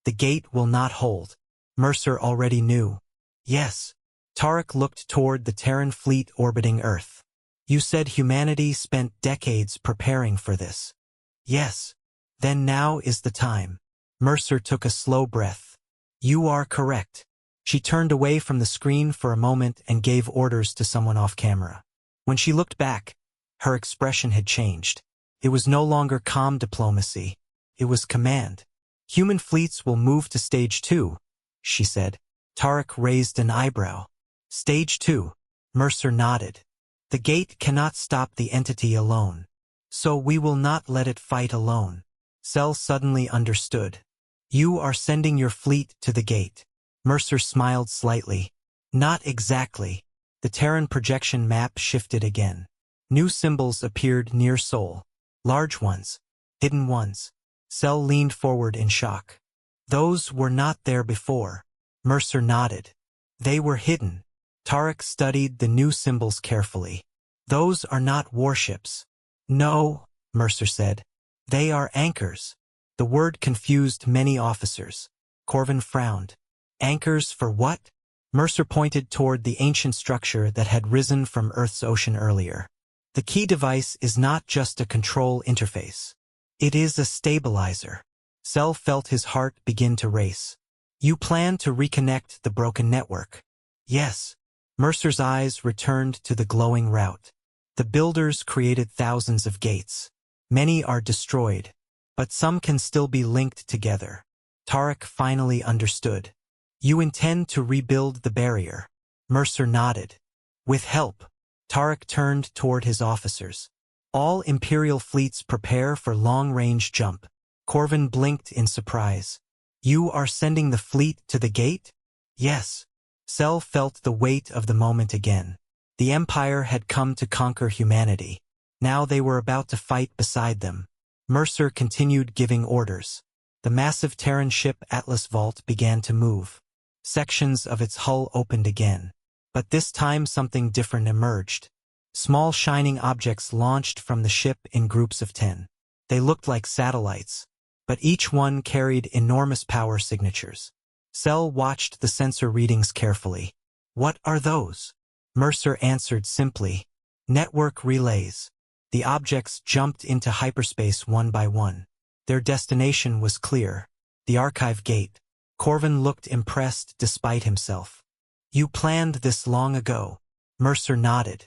the gate will not hold." Mercer already knew. "Yes." Tarek looked toward the Terran fleet orbiting Earth. "You said humanity spent decades preparing for this." "Yes." "Then now is the time." Mercer took a slow breath. "You are correct." She turned away from the screen for a moment and gave orders to someone off camera. When she looked back, her expression had changed. It was no longer calm diplomacy. It was command. Human fleets will move to Stage 2, she said. Tarek raised an eyebrow. Stage 2. Mercer nodded. The gate cannot stop the entity alone. So we will not let it fight alone. Cell suddenly understood. You are sending your fleet to the gate. Mercer smiled slightly. Not exactly. The Terran projection map shifted again. New symbols appeared near Sol. Large ones. Hidden ones. Cell leaned forward in shock. Those were not there before. Mercer nodded. They were hidden. Tarek studied the new symbols carefully. Those are not warships. No, Mercer said. They are anchors. The word confused many officers. Corvin frowned. Anchors for what? Mercer pointed toward the ancient structure that had risen from Earth's ocean earlier. The key device is not just a control interface. It is a stabilizer. Cell felt his heart begin to race. You plan to reconnect the broken network. Yes. Mercer's eyes returned to the glowing route. The builders created thousands of gates. Many are destroyed, but some can still be linked together. Tarek finally understood. You intend to rebuild the barrier. Mercer nodded. With help. Tarek turned toward his officers. All Imperial fleets prepare for long-range jump. Corvin blinked in surprise. You are sending the fleet to the gate? Yes. Cell felt the weight of the moment again. The Empire had come to conquer humanity. Now they were about to fight beside them. Mercer continued giving orders. The massive Terran ship Atlas Vault began to move. Sections of its hull opened again. But this time something different emerged. Small shining objects launched from the ship in groups of 10. They looked like satellites, but each one carried enormous power signatures. Cell watched the sensor readings carefully. What are those? Mercer answered simply. Network relays. The objects jumped into hyperspace one by one. Their destination was clear. The archive gate. Corvin looked impressed despite himself. You planned this long ago. Mercer nodded.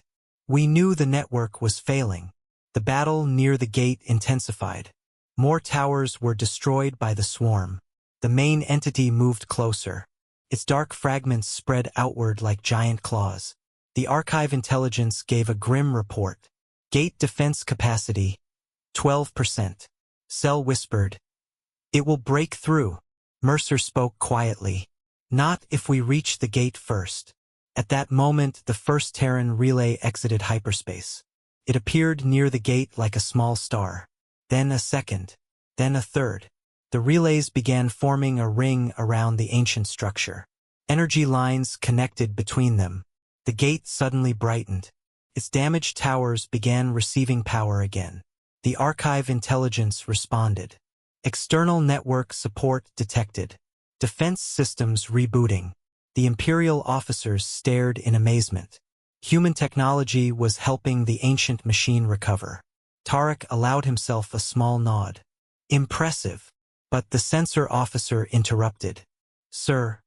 We knew the network was failing. The battle near the gate intensified. More towers were destroyed by the swarm. The main entity moved closer. Its dark fragments spread outward like giant claws. The archive intelligence gave a grim report. Gate defense capacity, 12%. Cell whispered. It will break through. Mercer spoke quietly. Not if we reach the gate first. At that moment, the first Terran relay exited hyperspace. It appeared near the gate like a small star. Then a second. Then a third. The relays began forming a ring around the ancient structure. Energy lines connected between them. The gate suddenly brightened. Its damaged towers began receiving power again. The archive intelligence responded. External network support detected. Defense systems rebooting. The Imperial officers stared in amazement. Human technology was helping the ancient machine recover. Tarek allowed himself a small nod. Impressive. But the sensor officer interrupted. Sir,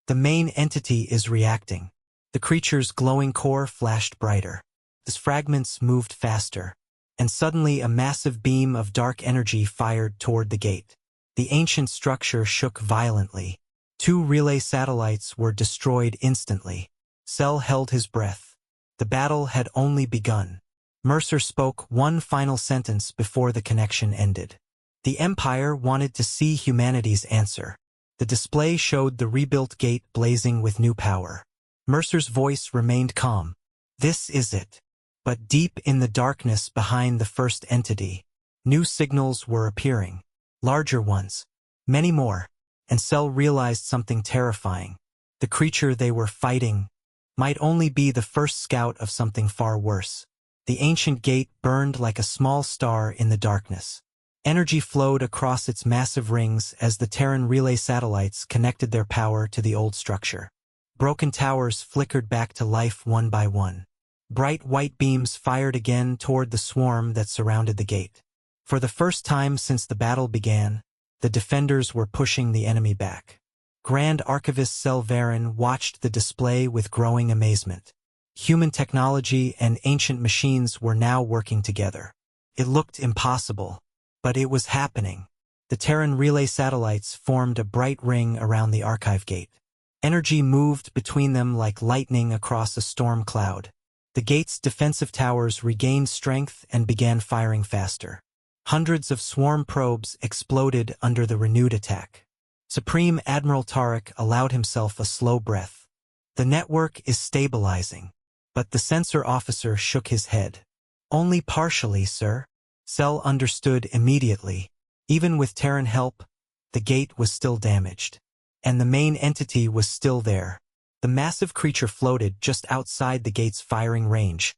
the main entity is reacting. The creature's glowing core flashed brighter. Its fragments moved faster. And suddenly a massive beam of dark energy fired toward the gate. The ancient structure shook violently. 2 relay satellites were destroyed instantly. Cell held his breath. The battle had only begun. Mercer spoke one final sentence before the connection ended. The Empire wanted to see humanity's answer. The display showed the rebuilt gate blazing with new power. Mercer's voice remained calm. This is it. But deep in the darkness behind the first entity, new signals were appearing. Larger ones. Many more. And Cell realized something terrifying. The creature they were fighting might only be the first scout of something far worse. The ancient gate burned like a small star in the darkness. Energy flowed across its massive rings as the Terran relay satellites connected their power to the old structure. Broken towers flickered back to life one by one. Bright white beams fired again toward the swarm that surrounded the gate. For the first time since the battle began, the defenders were pushing the enemy back. Grand Archivist Selvarin watched the display with growing amazement. Human technology and ancient machines were now working together. It looked impossible, but it was happening. The Terran relay satellites formed a bright ring around the archive gate. Energy moved between them like lightning across a storm cloud. The gate's defensive towers regained strength and began firing faster. Hundreds of swarm probes exploded under the renewed attack. Supreme Admiral Tarek allowed himself a slow breath. The network is stabilizing. But the sensor officer shook his head. Only partially, sir. Cell understood immediately. Even with Terran help, the gate was still damaged. And the main entity was still there. The massive creature floated just outside the gate's firing range,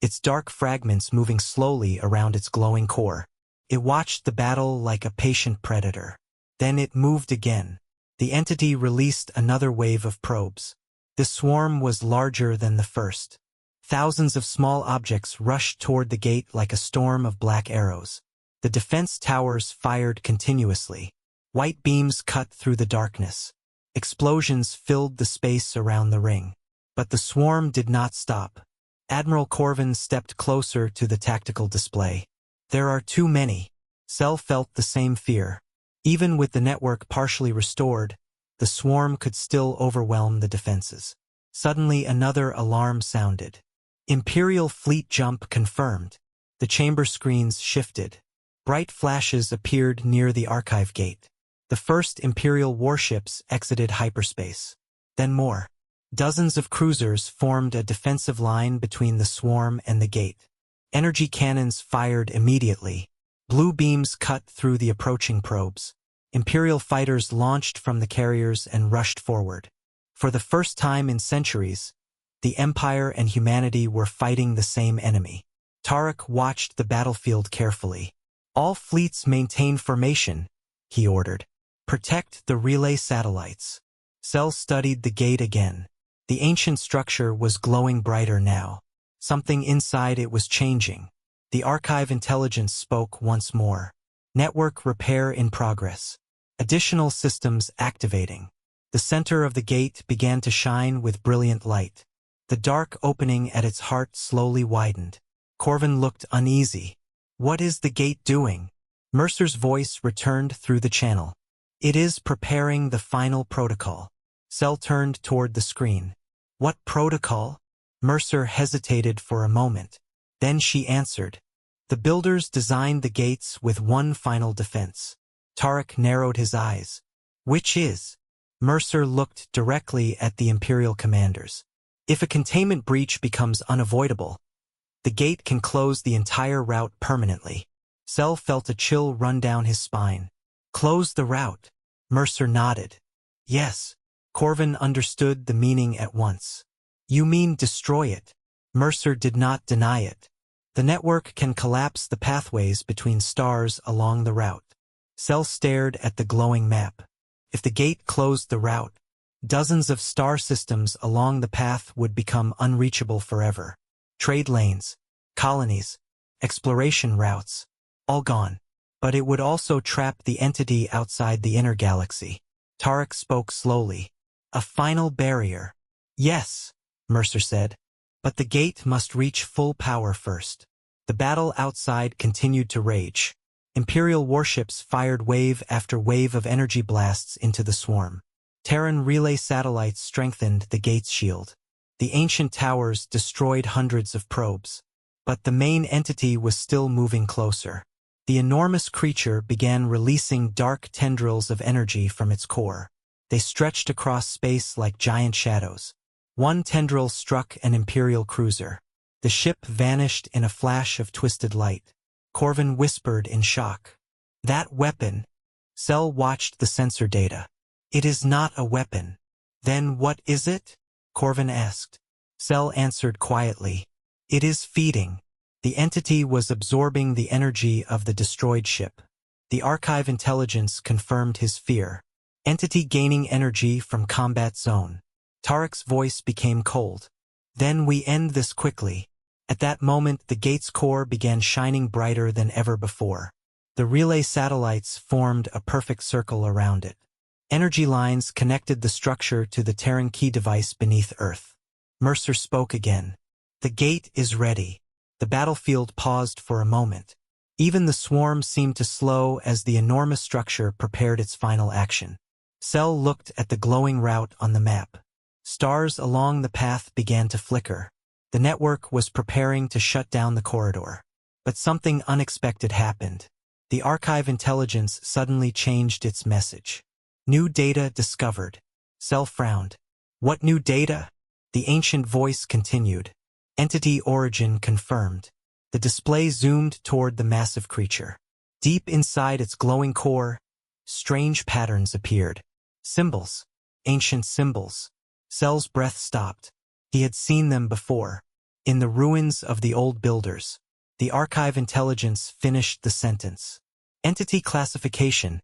its dark fragments moving slowly around its glowing core. It watched the battle like a patient predator. Then it moved again. The entity released another wave of probes. The swarm was larger than the first. Thousands of small objects rushed toward the gate like a storm of black arrows. The defense towers fired continuously. White beams cut through the darkness. Explosions filled the space around the ring. But the swarm did not stop. Admiral Corvin stepped closer to the tactical display. There are too many. Cell felt the same fear. Even with the network partially restored, the swarm could still overwhelm the defenses. Suddenly another alarm sounded. Imperial fleet jump confirmed. The chamber screens shifted. Bright flashes appeared near the archive gate. The first Imperial warships exited hyperspace. Then more. Dozens of cruisers formed a defensive line between the swarm and the gate. Energy cannons fired immediately. Blue beams cut through the approaching probes. Imperial fighters launched from the carriers and rushed forward. For the first time in centuries, the Empire and humanity were fighting the same enemy. Tarek watched the battlefield carefully. All fleets maintain formation, he ordered. Protect the relay satellites. Cell studied the gate again. The ancient structure was glowing brighter now. Something inside it was changing. The archive intelligence spoke once more. Network repair in progress. Additional systems activating. The center of the gate began to shine with brilliant light. The dark opening at its heart slowly widened. Corvin looked uneasy. What is the gate doing? Mercer's voice returned through the channel. It is preparing the final protocol. Cell turned toward the screen. What protocol? Mercer hesitated for a moment. Then she answered. The builders designed the gates with one final defense. Tarek narrowed his eyes. Which is? Mercer looked directly at the Imperial commanders. If a containment breach becomes unavoidable, the gate can close the entire route permanently. Cell felt a chill run down his spine. Close the route. Mercer nodded. Yes. Corvin understood the meaning at once. You mean destroy it? Mercer did not deny it. The network can collapse the pathways between stars along the route. Cell stared at the glowing map. If the gate closed the route, dozens of star systems along the path would become unreachable forever. Trade lanes, colonies, exploration routes, all gone. But it would also trap the entity outside the inner galaxy. Tarek spoke slowly. A final barrier. Yes, Mercer said. But the gate must reach full power first. The battle outside continued to rage. Imperial warships fired wave after wave of energy blasts into the swarm. Terran relay satellites strengthened the gate's shield. The ancient towers destroyed hundreds of probes. But the main entity was still moving closer. The enormous creature began releasing dark tendrils of energy from its core. They stretched across space like giant shadows. One tendril struck an Imperial cruiser. The ship vanished in a flash of twisted light. Corvin whispered in shock. That weapon. Cell watched the sensor data. It is not a weapon. Then what is it? Corvin asked. Cell answered quietly. It is feeding. The entity was absorbing the energy of the destroyed ship. The archive intelligence confirmed his fear. Entity gaining energy from combat zone. Tarek's voice became cold. Then we end this quickly. At that moment, the gate's core began shining brighter than ever before. The relay satellites formed a perfect circle around it. Energy lines connected the structure to the Terran key device beneath Earth. Mercer spoke again. The gate is ready. The battlefield paused for a moment. Even the swarm seemed to slow as the enormous structure prepared its final action. Cell looked at the glowing route on the map. Stars along the path began to flicker. The network was preparing to shut down the corridor. But something unexpected happened. The archive intelligence suddenly changed its message. New data discovered. Cell frowned. What new data? The ancient voice continued. Entity origin confirmed. The display zoomed toward the massive creature. Deep inside its glowing core, strange patterns appeared. Symbols. Ancient symbols. Cell's breath stopped. He had seen them before. In the ruins of the old builders. The archive intelligence finished the sentence. Entity classification.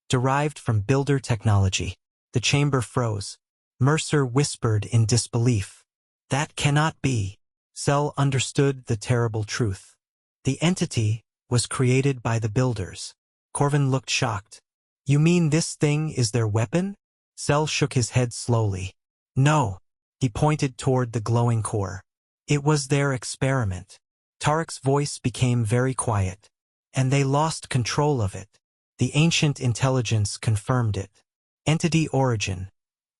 Derived from builder technology. The chamber froze. Mercer whispered in disbelief. That cannot be. Cell understood the terrible truth. The entity was created by the builders. Corvin looked shocked. You mean this thing is their weapon? Cell shook his head slowly. No. He pointed toward the glowing core. It was their experiment. Tarek's voice became very quiet. And they lost control of it. The ancient intelligence confirmed it. Entity origin.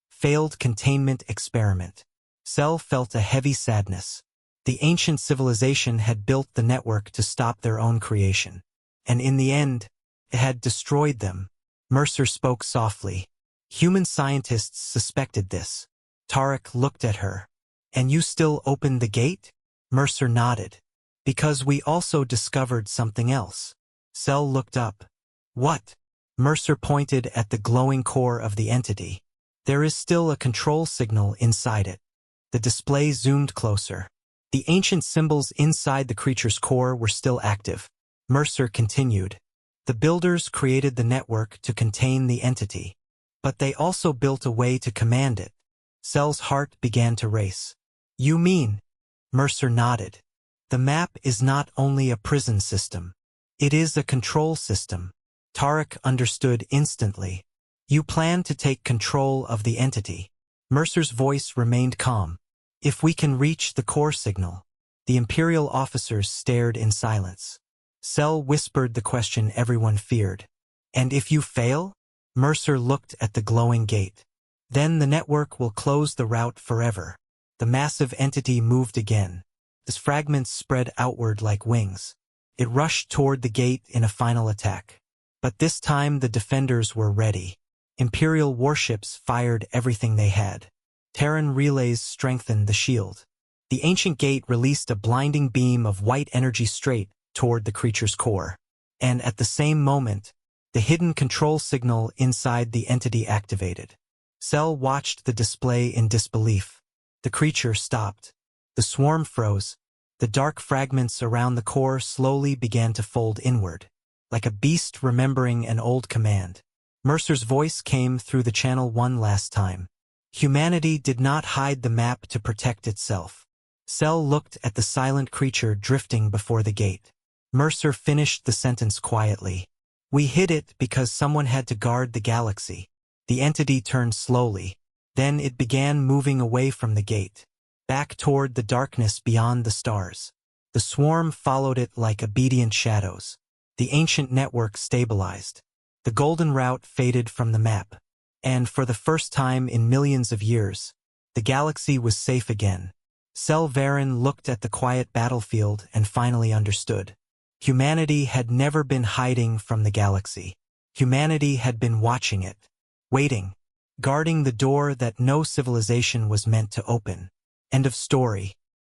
Failed containment experiment. Cell felt a heavy sadness. The ancient civilization had built the network to stop their own creation. And in the end, it had destroyed them. Mercer spoke softly. Human scientists suspected this. Tarek looked at her. And you still opened the gate? Mercer nodded. Because we also discovered something else. Cell looked up. What? Mercer pointed at the glowing core of the entity. There is still a control signal inside it. The display zoomed closer. The ancient symbols inside the creature's core were still active. Mercer continued. The builders created the network to contain the entity. But they also built a way to command it. Cell's heart began to race. You mean? Mercer nodded. The map is not only a prison system. It is a control system. Tarek understood instantly. You plan to take control of the entity. Mercer's voice remained calm. If we can reach the core signal. The Imperial officers stared in silence. Cell whispered the question everyone feared. And if you fail? Mercer looked at the glowing gate. Then the network will close the route forever. The massive entity moved again. Its fragments spread outward like wings. It rushed toward the gate in a final attack. But this time the defenders were ready. Imperial warships fired everything they had. Terran relays strengthened the shield. The ancient gate released a blinding beam of white energy straight toward the creature's core. And at the same moment, the hidden control signal inside the entity activated. Cell watched the display in disbelief. The creature stopped. The swarm froze. The dark fragments around the core slowly began to fold inward, like a beast remembering an old command. Mercer's voice came through the channel one last time. Humanity did not hide the map to protect itself. Cell looked at the silent creature drifting before the gate. Mercer finished the sentence quietly. We hid it because someone had to guard the galaxy. The entity turned slowly. Then it began moving away from the gate, back toward the darkness beyond the stars. The swarm followed it like obedient shadows. The ancient network stabilized. The golden route faded from the map. And for the first time in millions of years, the galaxy was safe again. Cell Varen looked at the quiet battlefield and finally understood. Humanity had never been hiding from the galaxy. Humanity had been watching it, waiting, guarding the door that no civilization was meant to open. End of story.